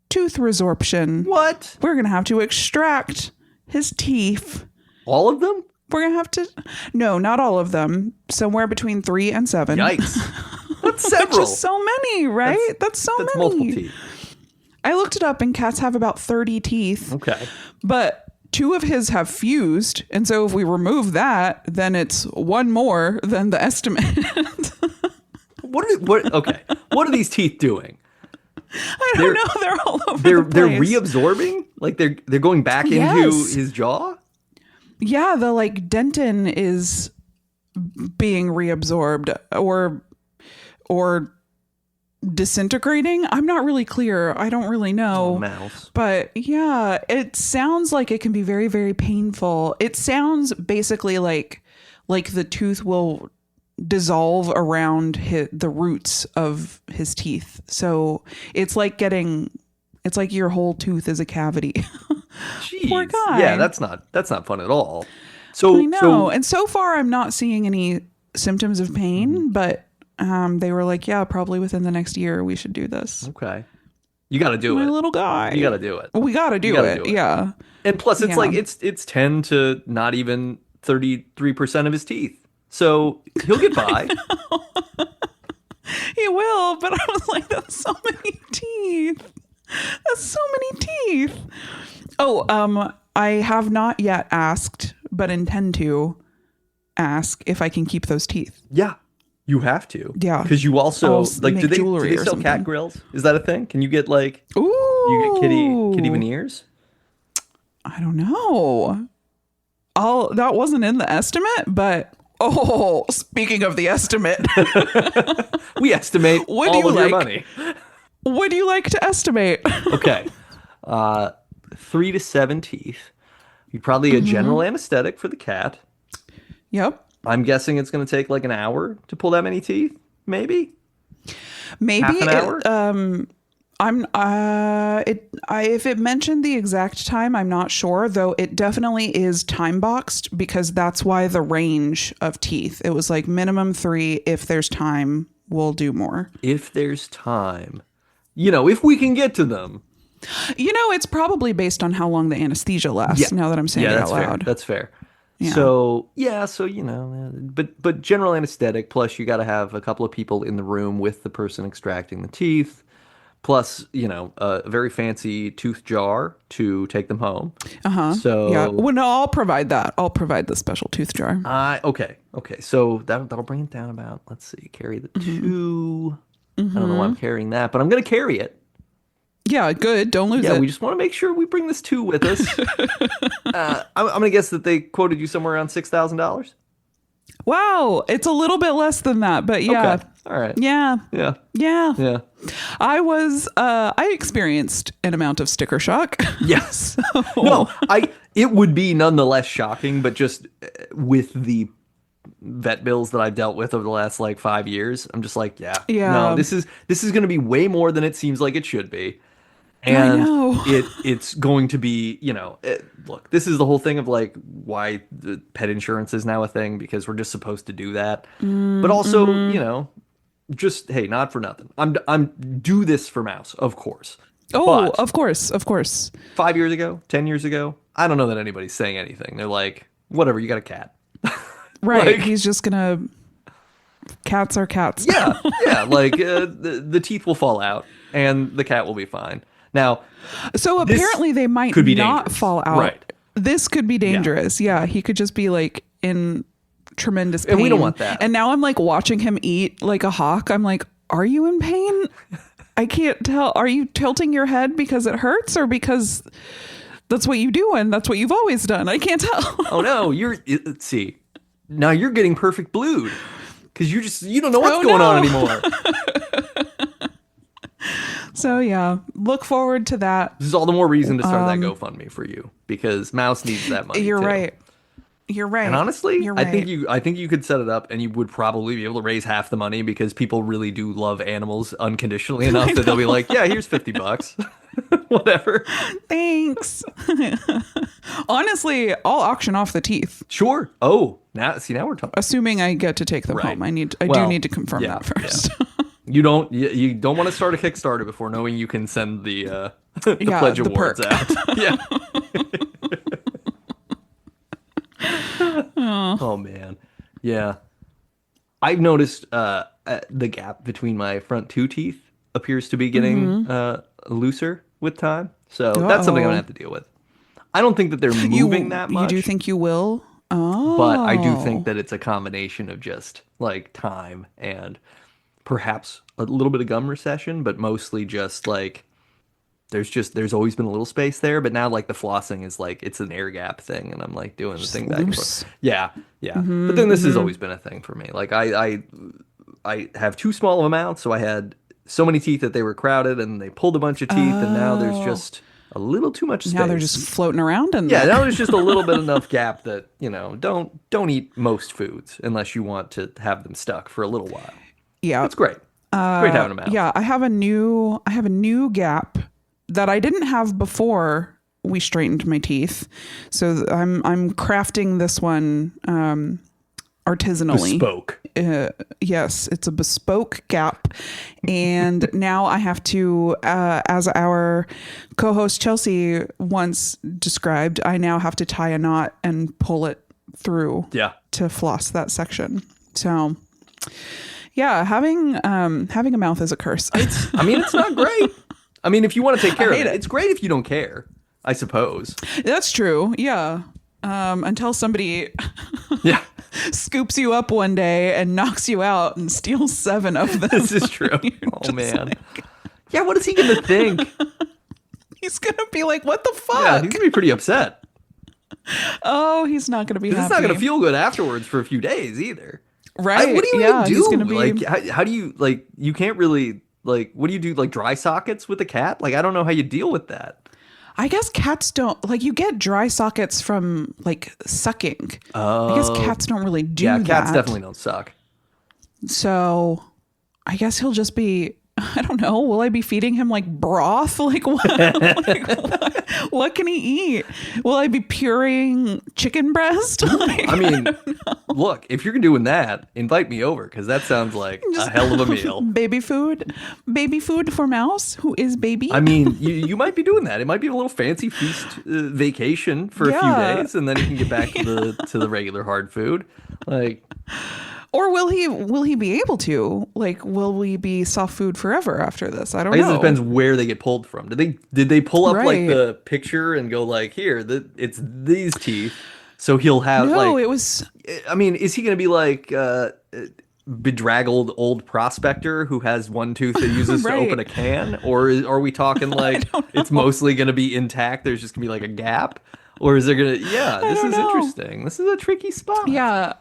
tooth resorption. What? We're going to have to extract his teeth. All of them? We're going to have to, no, not all of them. Somewhere between 3 and 7. Yikes. That's several. Which is so many, right? That's so That's many. multiple teeth. I looked it up and cats have about 30 teeth. Okay. But 2 of his have fused. And so if we remove that, then it's 1 more than the estimate. Okay. What are these teeth doing? I don't know. They're all over They're the place. reabsorbing? Like they're going back into Yes. his jaw? Yeah, the like dentin is being reabsorbed or disintegrating. I'm not really clear. I don't really know. Mouse. But yeah, it sounds like it can be very, very painful. It sounds basically like the tooth will dissolve around the roots of his teeth. So it's like your whole tooth is a cavity. Jeez. Poor guy. Yeah, that's not fun at all. So I know. And so far I'm not seeing any symptoms of pain, but they were like, yeah, probably within the next year we should do this. okay, you got to do My it. little guy. You got to do it. We got to do it. Yeah. And plus, it's Yeah. like it's 10 to not even 33% of his teeth, so he'll get by. He will, but I was like, that's so many teeth. That's so many teeth. Oh, I have not yet asked, but intend to ask if I can keep those teeth. Yeah, you have to. Yeah. because you also I'll like make do they jewelry or sell cat something. grills? Is that a thing? Can you get like Ooh. you get kitty veneers? I don't know. That wasn't in the estimate, but speaking of the estimate, We estimate Would all you of your like- money. would you like to estimate? Okay. 3 to 7 teeth. You probably a general anesthetic for the cat. Yep. I'm guessing it's going to take like an hour to pull that many teeth, maybe. Maybe Half an hour? if it mentioned the exact time, I'm not sure, though it definitely is time boxed because that's why the range of teeth. It was like minimum 3. If there's time, we'll do more. If there's time. If we can get to them. It's probably based on how long the anesthesia lasts. Now that I'm saying it that's out fair. loud. That's fair. Yeah. So but general anesthetic, plus you got to have a couple of people in the room with the person extracting the teeth, plus a very fancy tooth jar to take them home. So Yeah. Well, no, I'll provide that. I'll provide the special tooth jar. okay. So that'll bring it down about, let's see, carry the 2. I don't know why I'm carrying that, but I'm gonna carry it. Yeah, good. Don't lose Yeah, it. we just want to make sure we bring this 2 with us. I'm gonna guess that they quoted you somewhere around $6,000. Wow. It's a little bit less than that, but yeah. Okay. All right. Yeah. Yeah. Yeah. Yeah. I experienced an amount of sticker shock. Yes. No, it would be nonetheless shocking, but just with the vet bills that I've dealt with over the last like 5 years, I'm just like, yeah. No, this is going to be way more than it seems like it should be. And know. it's going to be, look, this is the whole thing of like why the pet insurance is now a thing, because we're just supposed to do that. But also, just, hey, not for nothing. I'm do this for Mouse, of course. Oh, But of course. 5 years ago, 10 years ago, I don't know that anybody's saying anything. They're like, whatever, you got a cat. Right. Like- He's just gonna. Cats are cats. Yeah, like the teeth will fall out and the cat will be fine. Now, So apparently they might could be not dangerous. fall out. Right. This could be dangerous. Yeah. He could just be like in tremendous pain. And we don't want that. And now I'm like watching him eat like a hawk. I'm like, are you in pain? I can't tell. Are you tilting your head because it hurts or because that's what you do and that's what you've always done? I can't tell. oh no, let's see. Now you're getting perfect blued because you don't know what's going on anymore. So yeah, look forward to that. This is all the more reason to start that GoFundMe for you, because Mouse needs that money. You're too. right. You're right. And honestly, You're I right. think you could set it up and you would probably be able to raise half the money, because people really do love animals unconditionally enough that they'll be like, yeah, here's $50. Whatever. Thanks. Honestly, I'll auction off the teeth, Sure. Oh, now we're talking. assuming I get to take them Right. home. I do Well, need to confirm yeah, that first. You don't want to start a Kickstarter before knowing you can send the Yeah, pledge the awards perk. out. Yeah. Oh man. Yeah. I've noticed the gap between my front 2 teeth appears to be getting looser with time. So that's something I'm gonna have to deal with. I don't think that they're moving that much. You do think you will? Oh. But I do think that it's a combination of just like time and perhaps a little bit of gum recession, but mostly just like there's always been a little space there, but now like the flossing is like it's an air gap thing, and I'm like doing the thing back and loose. forth. Yeah, yeah. But then this has always been a thing for me. Like I have too small of a mouth, so I had so many teeth that they were crowded, and they pulled a bunch of teeth, and now there's just a little too much space. Now they're just floating around in Yeah, there. now there's just a little bit enough gap that, don't eat most foods unless you want to have them stuck for a little while. Yeah. It's great. Great having them out. Yeah, I have a new gap that I didn't have before we straightened my teeth. So I'm crafting this one artisanally. Bespoke. Yes, it's a bespoke gap. And now I have to, as our co-host Chelsea once described, I now have to tie a knot and pull it through to floss that section. So yeah, having a mouth is a curse. It's not great. I mean, if you want to take care of it, it's great if you don't care, I suppose. That's true. Yeah. Until somebody Yeah. scoops you up one day and knocks you out and steals 7 of them. This is true. Oh, man. Yeah, what is he going to think? He's going to be like, what the fuck? Yeah, he's going to be pretty upset. Oh, he's not going to be happy. It's not going to feel good afterwards for a few days either. Right. What do you yeah, even he's do? gonna be... Like, how do you, like, you can't really, like, what do you do? Like, dry sockets with a cat? Like, I don't know how you deal with that. I guess cats don't, like, you get dry sockets from, like, sucking. I guess cats don't really do that. Yeah, cats definitely don't suck. So I guess he'll just be, I don't know, will I be feeding him, like, broth? Like, what? What can he eat? Will I be pureeing chicken breast? Like, I mean, look, if you're doing that, invite me over, because that sounds like a hell of a meal. Baby food for Mouse, who is baby. I mean, you might be doing that. It might be a little fancy feast vacation for a few days, and then you can get back to the regular hard food. Like, or will he be able to? Like, will we be soft food forever after this? I don't I guess know. it depends where they get pulled from. Did they pull up like Right. the picture and go like, here, it's these teeth, so he'll have No, like. it was. I mean, is he going to be like bedraggled old prospector who has one tooth that uses Right. to open a can, or are we talking like it's mostly going to be intact? There's just going to be like a gap. Or is there gonna? Yeah, this is interesting. This is a tricky spot. Yeah,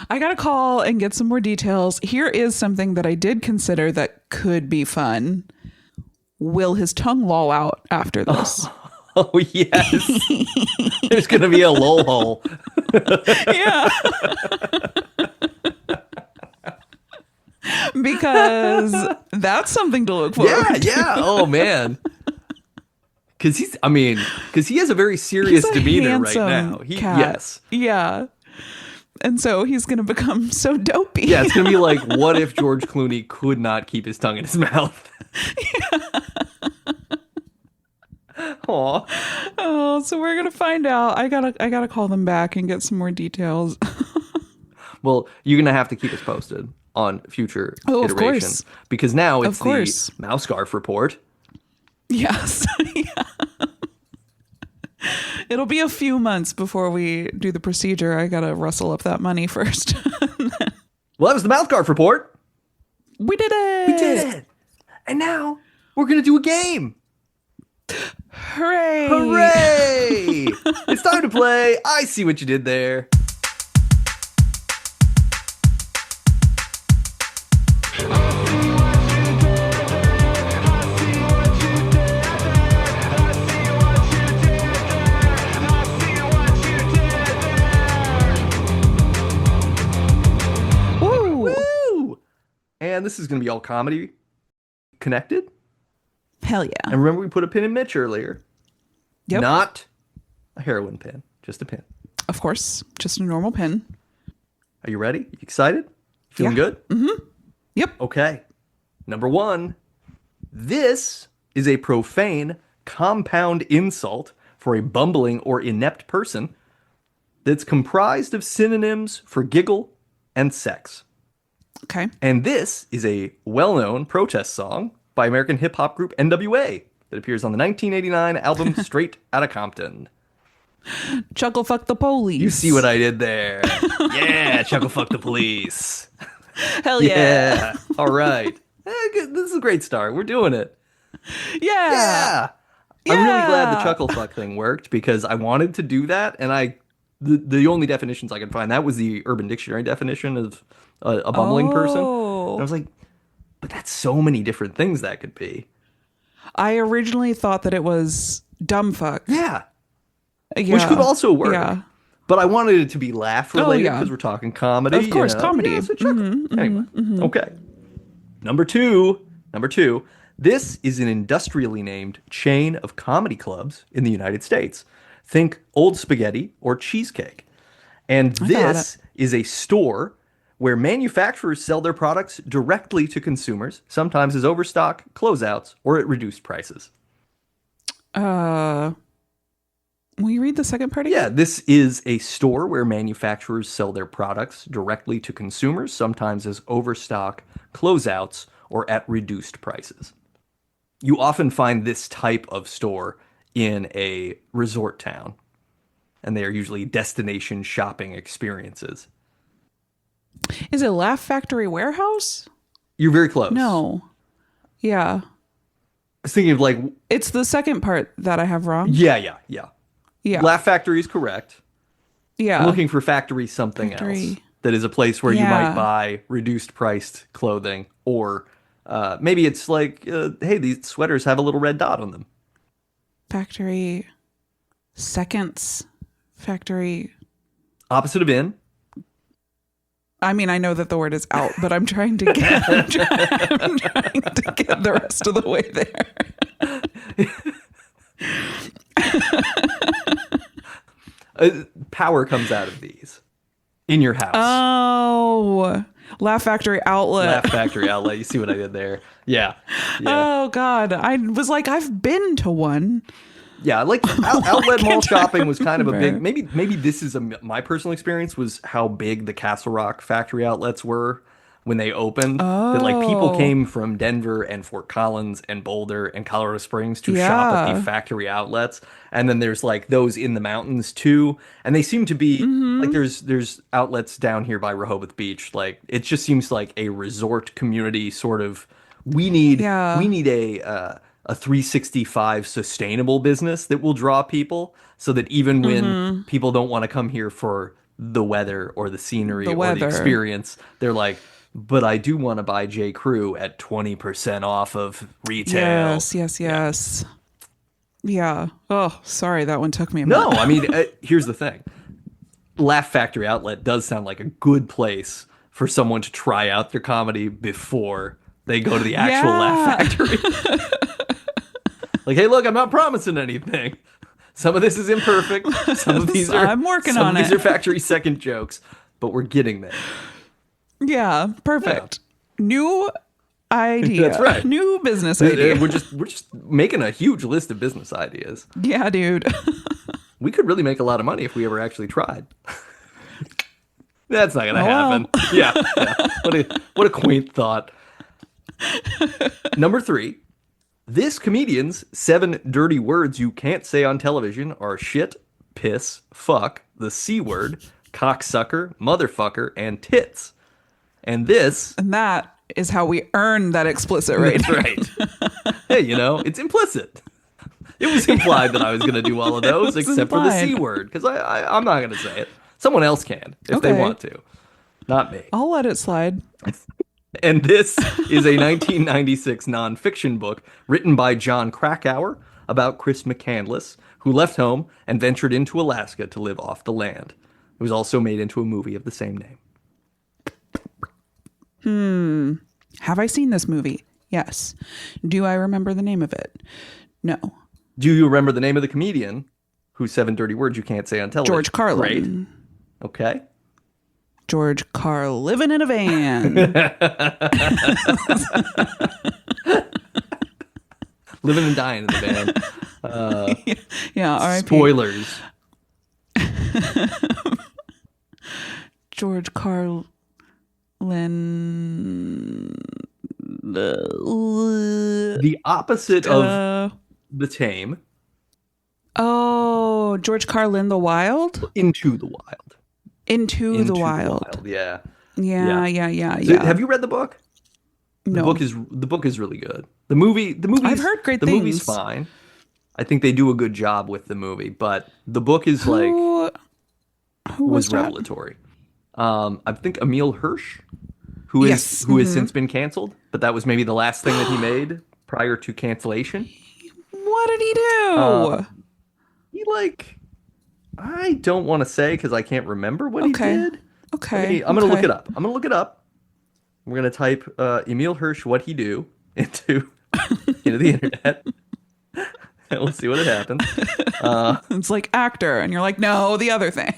I gotta call and get some more details. Here is something that I did consider that could be fun. Will his tongue loll out after this? Oh yes, there's gonna be a lull hole. Yeah, because that's something to look forward Yeah, to. yeah. Oh man. Because he has a very serious He's a demeanor right handsome now. cat. Yes. Yeah. And so he's going to become so dopey. Yeah, it's going to be like, what if George Clooney could not keep his tongue in his mouth? Aw. Oh, so we're going to find out. I gotta call them back and get some more details. Well, you're going to have to keep us posted on future Oh, of iterations. course. Because now it's Of course. the MouseGarf report. Yes. Yeah. It'll be a few months before we do the procedure. I got to rustle up that money first. Well, that was the MouthGarf report. We did it. We did it. And now we're going to do a game. Hooray. Hooray! It's time to play I See What You Did There. Woo! And this is going to be all comedy connected. Hell yeah. And remember, we put a pin in Mitch earlier. Yep. Not a heroin pin, just a pin. Of course. Just a normal pin. Are you ready? You excited? Feeling Yeah. good? Yep. Okay. Number 1. This is a profane, compound insult for a bumbling or inept person that's comprised of synonyms for giggle and sex. Okay. And this is a well-known protest song by American hip-hop group NWA that appears on the 1989 album Straight Outta Compton. Chuckle fuck the police. You see what I did there? Yeah, chuckle fuck the police. Hell yeah. Yeah. All right. Good. This is a great start. We're doing it. Yeah. Yeah. I'm really glad the Yeah. chuckle fuck thing worked because I wanted to do that, and the only definitions I could find that was the Urban Dictionary definition of a bumbling person. And I Oh. was like, but that's so many different things that could be. I originally thought that it was dumb fuck. Yeah, Yeah. which could also work. Yeah. But I wanted it to be laugh related yeah. because we're talking comedy. Of course, you know? comedy. Yeah, so chuckle. Anyway, okay. Number two. This is an industrially named chain of comedy clubs in the United States. Think Old Spaghetti or Cheesecake. And this is a store where manufacturers sell their products directly to consumers, sometimes as overstock, closeouts, or at reduced prices. Will you read the second part again? Yeah, this is a store where manufacturers sell their products directly to consumers, sometimes as overstock, closeouts, or at reduced prices. You often find this type of store in a resort town, and they are usually destination shopping experiences. Is it Laugh Factory Warehouse? You're very close. No. Yeah. I was thinking of like, It's the second part that I have wrong. yeah. Yeah. Laugh Factory is correct. Yeah. I'm looking for factory something else that is a place where you might buy reduced priced clothing, or maybe it's like, hey, these sweaters have a little red dot on them. Factory Seconds. Factory. Opposite of in. I mean, I know that the word is out, but I'm trying to get I'm trying to get the rest of the way there. Power comes out of these in your house. Oh, Laugh Factory Outlet. Laugh Factory Outlet. You see what I did there? Yeah. Oh God, I was like, I've been to one. Yeah, like outlet mall shopping was kind of a remember. big. Maybe this is my personal experience was how big the Castle Rock factory outlets were when they opened. That like people came from Denver and Fort Collins and Boulder and Colorado Springs to shop at the factory outlets, and then there's like those in the mountains too, and they seem to be like there's outlets down here by Rehoboth Beach. Like it just seems like a resort community sort of. We need a 365 sustainable business that will draw people so that even when people don't want to come here for the weather or the scenery or the experience, they're like, but I do want to buy J. Crew at 20% off of retail. Yes. Yeah. Oh, sorry. That one took me a No, minute. I mean, here's the thing. Laugh Factory Outlet does sound like a good place for someone to try out their comedy before they go to the actual Laugh Factory. Like, hey, look, I'm not promising anything. Some of this is imperfect. Some of these are I'm working some on of these it. are factory second jokes, but we're getting there. Yeah. Perfect. New idea. That's right. New business idea. We're just making a huge list of business ideas. Yeah, dude. We could really make a lot of money if we ever actually tried. That's not gonna well. happen. Yeah. What a quaint thought. Number 3. This comedian's 7 dirty words you can't say on television are shit, piss, fuck, the C word, cocksucker, motherfucker, and tits. And this... And that is how we earn that explicit rating. That's right. Hey, it's implicit. It was implied that I was going to do all of those except for the C word, because I'm not going to say it. Someone else can, if they want to. Not me. I'll let it slide. And this is a 1996 nonfiction book written by John Krakauer about Chris McCandless, who left home and ventured into Alaska to live off the land. It was also made into a movie of the same name. Have I seen this movie? Yes. Do I remember the name of it? No. Do you remember the name of the comedian whose 7 dirty words you can't say on television? George Carlin. Great. Okay. George Carl living in a van. Living and dying in the van. Yeah, R.I.P. Spoilers. George Carlin. The opposite of the tame. Oh, George Carlin the Wild? Into the wild. Into the Wild. Yeah. Yeah. So, have you read the book? No. The book is really good. The movie I've heard great the movie's things. fine. I think they do a good job with the movie, but the book is like Who was was that? revelatory. I think Emil Hirsch, Yes. who has since been canceled, but that was maybe the last thing that he made prior to cancellation. What did he Uh, do? he like I don't want to say because I can't remember what he Okay. did. Okay. I'm gonna look okay. it up. I'm gonna look it up. We're gonna type Emil Hirsch what he do into into the internet. And we'll see what happens. It's like actor, and you're like, no, the other thing.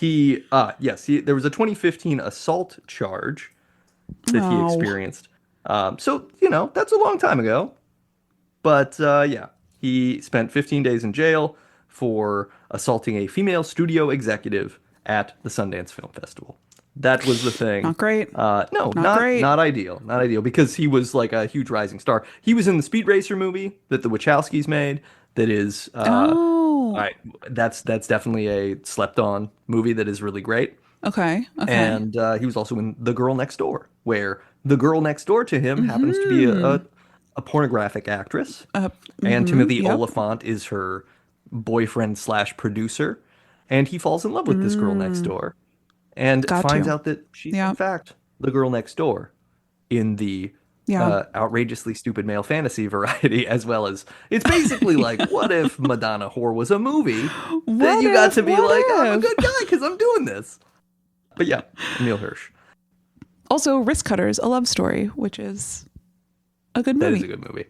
There was a 2015 assault charge that he Oh. experienced. So, that's a long time ago. But yeah, he spent 15 days in jail for assaulting a female studio executive at the Sundance Film Festival. That was the thing. Not great. No, Not great. not ideal. Not ideal because he was like a huge rising star. He was in the Speed Racer movie that the Wachowskis made. That is, Oh. that's definitely a slept on movie that is really great. Okay. Okay. And he was also in The Girl Next Door, where the girl next door to him happens to be a pornographic actress, and Timothy yep. Oliphant is her boyfriend slash producer, and he falls in love with this girl next door, and Got finds to. out that she's Yeah. in fact the girl next door in the Yeah. outrageously stupid male fantasy variety, as well as it's basically like, what if Madonna Whore was a movie that What you got if? to be What like, I'm a if? good guy because I'm doing this. But yeah, Emil Hirsch. Also, Wrist Cutters, a love story, which is a good That movie. is a good movie.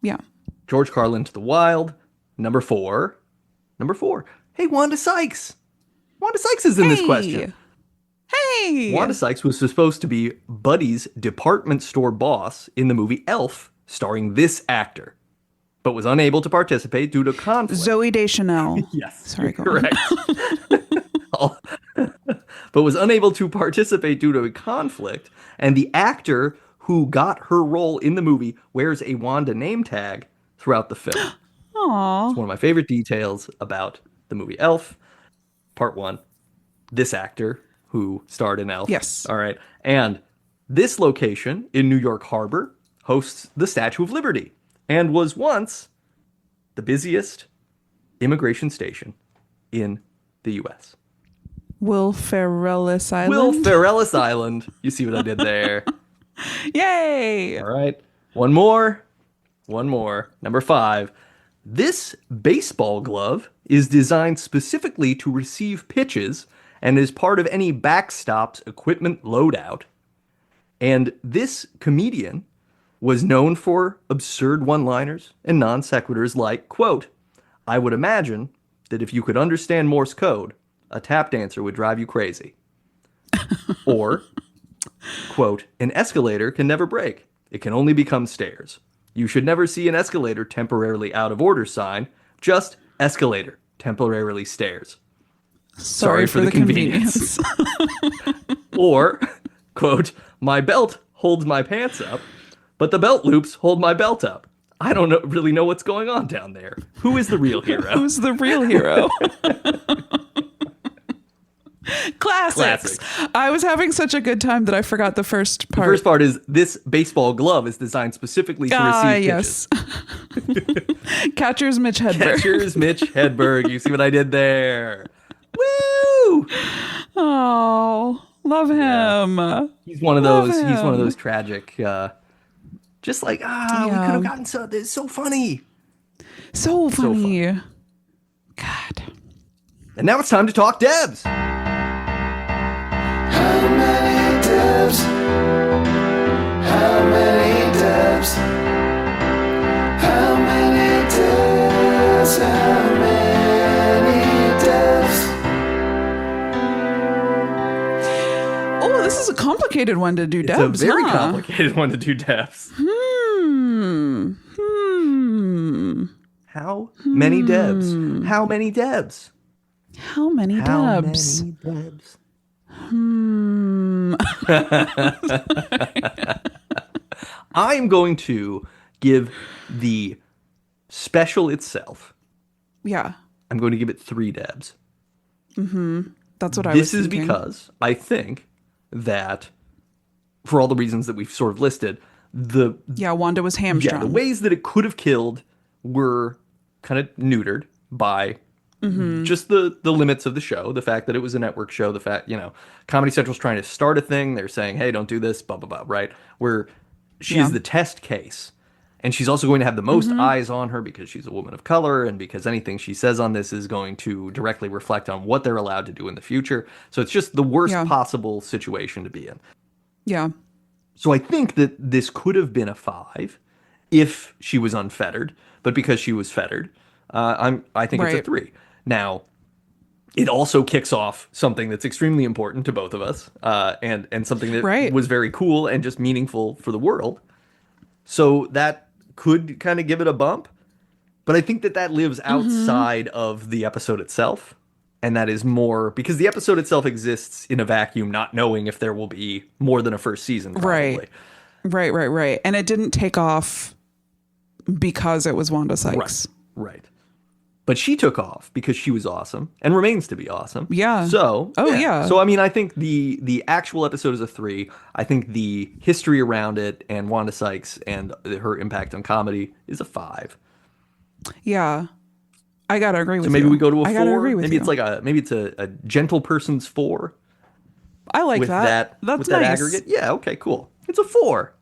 Yeah. George Carlin to the Wild. Number four. Hey, Wanda Sykes. Wanda Sykes is in this question. Hey. Wanda Sykes was supposed to be Buddy's department store boss in the movie Elf, starring this actor, but was unable to participate due to conflict. Zoe Deschanel. Yes, Sorry, go on. correct. But was unable to participate due to a conflict, and the actor who got her role in the movie wears a Wanda name tag throughout the film. Aw. It's one of my favorite details about the movie Elf. Part one, this actor who starred in Elf. Yes. All right. And this location in New York Harbor hosts the Statue of Liberty and was once the busiest immigration station in the U.S. Will Ferrellis Island. Will Ferrellis Island. You see what I did there. Yay. All right. One more. Number 5. This baseball glove is designed specifically to receive pitches and is part of any backstop's equipment loadout. And this comedian was known for absurd one-liners and non sequiturs like, quote, I would imagine that if you could understand Morse code, a tap dancer would drive you crazy. Or, quote, an escalator can never break. It can only become stairs. You should never see an escalator temporarily out of order sign, just escalator, temporarily stairs. Sorry for the convenience. Or, quote, my belt holds my pants up, but the belt loops hold my belt up. I don't really know what's going on down there. Who is the real hero? Who's the real hero? Classics. I was having such a good time that I forgot the first part. The first part is this baseball glove is designed specifically to receive pitches. Yes. Catcher's Mitch Hedberg. Catcher's Mitch Hedberg. You see what I did there? Woo! Oh, love him. He's one of Love those. He's one of him. those tragic. Just like we Yeah. could have gotten so. It's so funny. So fun. funny. God. And now it's time to talk Debs. How many devs? How many devs? How many devs? How many devs? Oh, this is a complicated one to do, It's Debs. a very huh? complicated one to do Debs. Hmm. How many Debs? How many Debs? How many How Debs? many Debs? I'm going to give the special itself. Yeah, I'm going to give it 3 Debs. that's what I was This is thinking. because I think that, for all the reasons that we've sort of listed, Yeah, Wanda was the hamstrung. ways that it could have killed were kind of neutered by just the limits of the show, the fact that it was a network show, the fact, Comedy Central's trying to start a thing. They're saying, hey, don't do this, blah, blah, blah, right? Where she is the test case. And she's also going to have the most eyes on her because she's a woman of color and because anything she says on this is going to directly reflect on what they're allowed to do in the future. So it's just the worst possible situation to be in. Yeah. So I think that this could have been a 5 if she was unfettered, but because she was fettered, I think it's a 3. Now, it also kicks off something that's extremely important to both of us, and something that was very cool and just meaningful for the world. So that could kind of give it a bump, but I think that lives outside of the episode itself, and that is more because the episode itself exists in a vacuum, not knowing if there will be more than a first season. Probably. Right. And it didn't take off because it was Wanda Sykes. Right. But she took off because she was awesome and remains to be awesome. Yeah. So, yeah. So, I mean, I think the actual episode is a 3. I think the history around it and Wanda Sykes and her impact on comedy is a 5. Yeah. I got to agree with you. So maybe we go to a 4. I got to agree with maybe you. It's like maybe it's a gentle person's 4. I like with that. That's with nice. that aggregate. Yeah, okay, cool. It's a 4.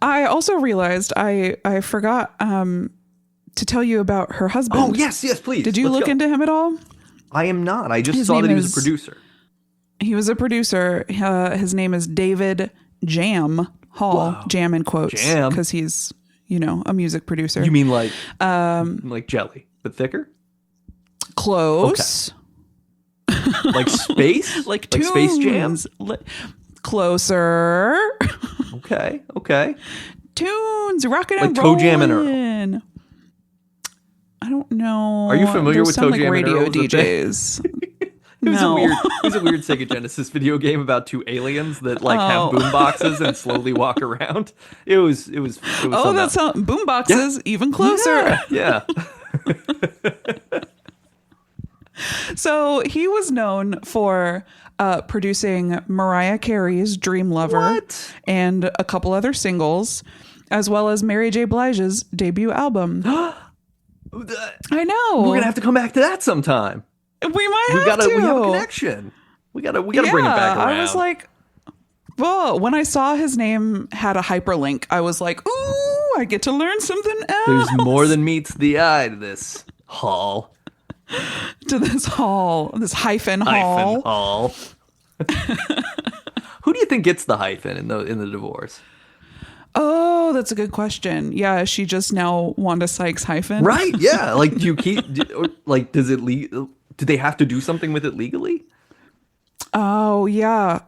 I also realized I forgot to tell you about her husband. Oh, yes, please. Did you look into him at all? I am not. I just saw that he was a producer. He was a producer. His name is David Jam Hall. Wow. Jam in quotes. Jam. Because he's, a music producer. You mean like jelly, but thicker? Close. Okay. Like space? like Space Jam? Closer. Okay. Tunes, rockin' and like Toe Jam and rollin'. I don't know. Are you familiar with Toe Jam and radio Earl? DJs? It was a weird Sega Genesis video game about 2 aliens that have boom boxes and slowly walk around. It was that's how boom boxes even closer. Yeah. So he was known for producing Mariah Carey's Dream Lover and a couple other singles, as well as Mary J. Blige's debut album. I know. We're gonna have to come back to that sometime. We might have to. We have a connection. We gotta bring it back around. I was like, well, when I saw his name had a hyperlink, I was like, ooh, I get to learn something else. There's more than meets the eye to this hall. To this hall, this hyphen hall. Who do you think gets the hyphen in the divorce? Oh, that's a good question. Yeah, is she just now Wanda Sykes hyphen? Right. Yeah. Like, do you does it do they have to do something with it legally? Oh, yeah.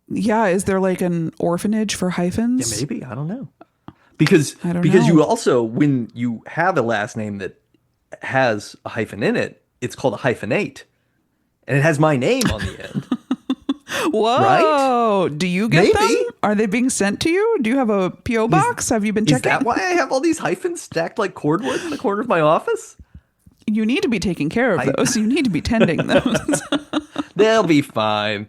Yeah. Is there like an orphanage for hyphens? Yeah, maybe. I don't know. Because know. You also, when you have a last name that has a hyphen in it, it's called a hyphenate. And it has my name on the end. Whoa. Right? Do you get them? Are they being sent to you? Do you have a P.O. box? Have you been checking? Is that why I have all these hyphens stacked like cordwood in the corner of my office? You need to be taking care of those. You need to be tending those. They'll be fine.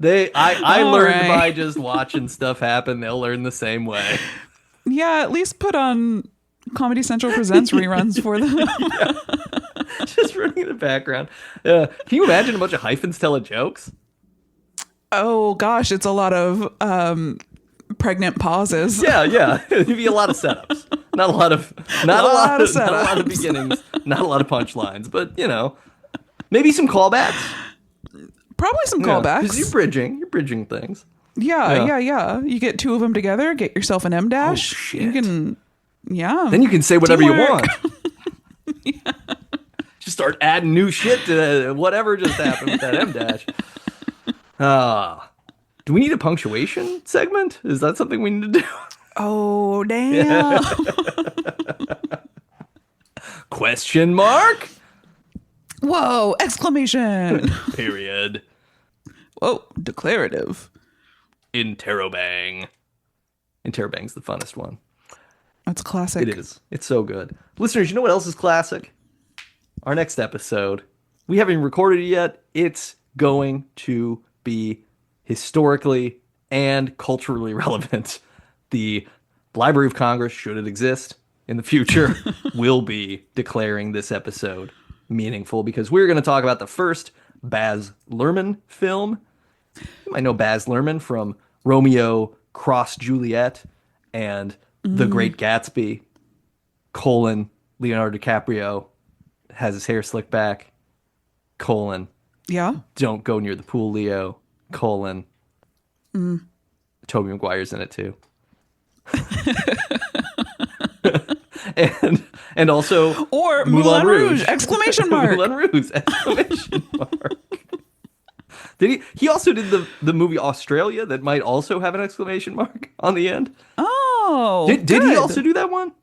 I learned by just watching stuff happen. They'll learn the same way. Yeah, at least put on Comedy Central Presents reruns for them. Just running in the background. Can you imagine a bunch of hyphens telling jokes? Oh gosh, it's a lot of pregnant pauses. Yeah. It'd be a lot of setups. Not a lot of beginnings. Not a lot of punchlines. But maybe some callbacks. Probably some callbacks. Because you're bridging things. Yeah. You get 2 of them together. Get yourself an M dash. Oh, shit. You can. Yeah. Then you can say whatever Teamwork. you want. Just start adding new shit to whatever just happened with that M dash. Do we need a punctuation segment? Is that something we need to do? Oh, damn. Question mark? Whoa, exclamation. Period. Whoa, declarative. Interrobang. Interrobang's the funnest one. That's classic. It is. It's so good. Listeners, you know what else is classic? Our next episode. We haven't even recorded it yet. It's going to be historically and culturally relevant. The Library of Congress, should it exist in the future will be declaring this episode meaningful because we're going to talk about the first Baz Luhrmann film. You might know Baz Luhrmann from Romeo Cross Juliet and The Great Gatsby, Leonardo DiCaprio has his hair slicked back, Yeah. don't go near the pool, Leo, Tobey Maguire's in it too. and also Or Moulin Rouge! Exclamation mark. Moulin Rouge! Exclamation mark. Did he also did the movie Australia that might also have an exclamation mark on the end? Oh, Did he also do that one?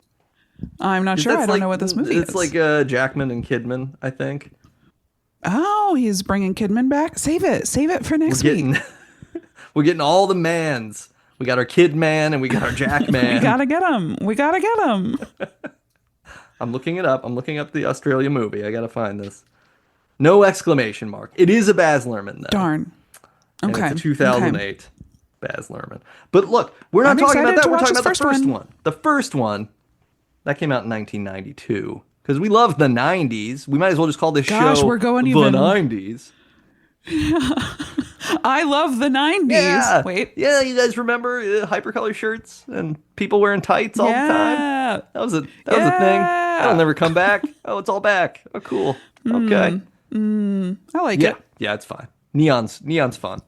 I'm not sure. I don't know what this movie is. It's like Jackman and Kidman, I think. Oh, he's bringing Kidman back. Save it for next week. We're getting all the mans. We got our Kid Man and we got our Jack Man. We gotta get him. I'm looking it up. I'm looking up the Australia movie. I gotta find this. No exclamation mark. It is a Baz Luhrmann, though. Darn. Okay. And it's a 2008 Baz Luhrmann. But look, we're not talking about that. We're talking about the first one. The first one, that came out in 1992. Because we love the 90s. We might as well just call this show we're going the even... 90s. I love the 90s. Yeah. Wait. Yeah, you guys remember hypercolor shirts and people wearing tights all the time? That was a thing. That'll never come back. Oh, it's all back. Oh, cool. Okay. I like it. Yeah, it's fine. Neon's fun.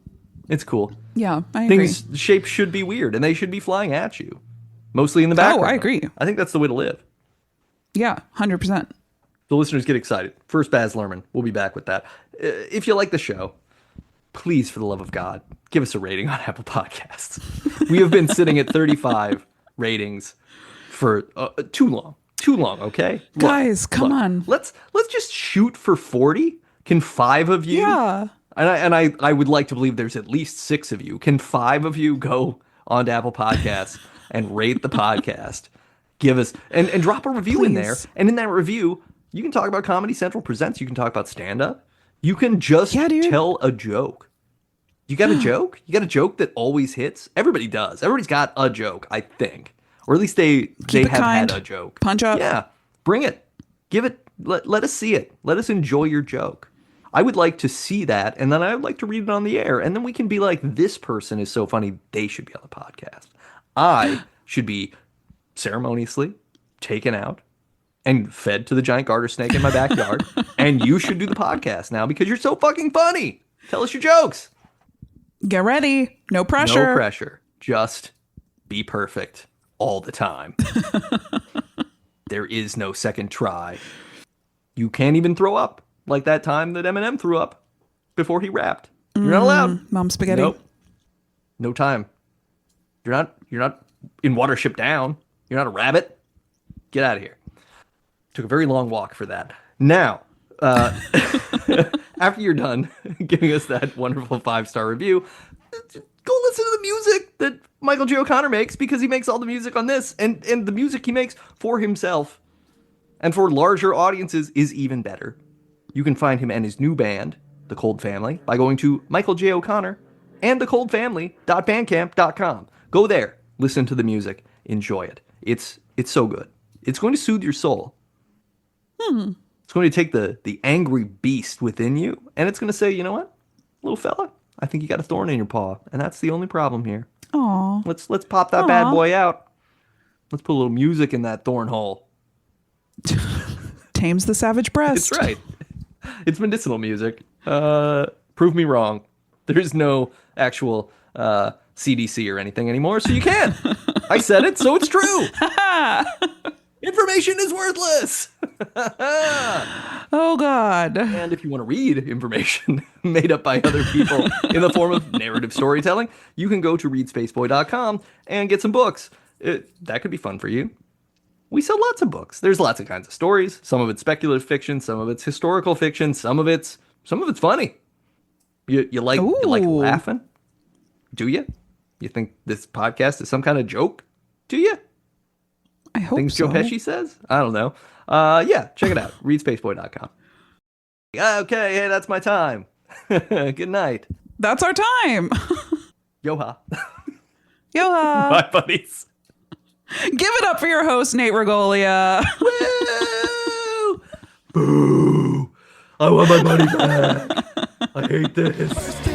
It's cool. Yeah, I agree. Shapes should be weird, and they should be flying at you. Mostly in the background. Oh, I agree. I think that's the way to live. Yeah, 100%. The listeners get excited. First Baz Luhrmann. We'll be back with that. If you like the show, please, for the love of God, give us a rating on Apple Podcasts. We have been sitting at 35 ratings for too long. Too long, okay? Guys, come on. Let's just shoot for 40. Can 5 of you? Yeah. And I would like to believe there's at least 6 of you. Can 5 of you go onto Apple Podcasts and rate the podcast? Give us and drop a review in there. And in that review, you can talk about Comedy Central Presents. You can talk about stand-up. You can just tell a joke. You got a joke? You got a joke that always hits? Everybody does. Everybody's got a joke, I think. Or at least they have had a joke. Punch up. Yeah. Bring it. Give it. Let us see it. Let us enjoy your joke. I would like to see that, and then I would like to read it on the air. And then we can be like, this person is so funny, they should be on the podcast. I should be ceremoniously taken out and fed to the giant garter snake in my backyard. And you should do the podcast now because you're so fucking funny. Tell us your jokes. Get ready. No pressure. No pressure. Just be perfect all the time. There is no second try. You can't even throw up like that time that Eminem threw up before he rapped. You're not allowed. Mom spaghetti. Nope. No time. You're not in Watership Down. You're not a rabbit. Get out of here. Took a very long walk for that. Now, after you're done giving us that wonderful 5-star review, go listen to the music that Michael J. O'Connor makes because he makes all the music on this. And the music he makes for himself and for larger audiences is even better. You can find him and his new band, The Cold Family, by going to Michael J. O'Connor and thecoldfamily.bandcamp.com. Go there, listen to the music, enjoy it. It's so good. It's going to soothe your soul. It's going to take the angry beast within you, and it's going to say, you know what, little fella, I think you got a thorn in your paw, and that's the only problem here. Aw. Let's pop that bad boy out. Let's put a little music in that thorn hole. Tames the savage breast. That's right. It's medicinal music. Prove me wrong. There's no actual CDC or anything anymore, so you can. I said it, so it's true. Information is worthless. Oh, God. And if you want to read information made up by other people in the form of narrative storytelling, you can go to readspaceboy.com and get some books. That could be fun for you. We sell lots of books. There's lots of kinds of stories. Some of it's speculative fiction, some of it's historical fiction, some of it's funny. You like laughing? Do you? You think this podcast is some kind of joke? Do you? I hope Things so. Joe Pesci says? I don't know. Yeah, check it out. Readspaceboy.com. Okay, hey, that's my time. Good night. That's our time. Yoha. Yola. Bye, buddies. Give it up for your host, Nate Regolia. Woo! Boo! I want my money back. I hate this.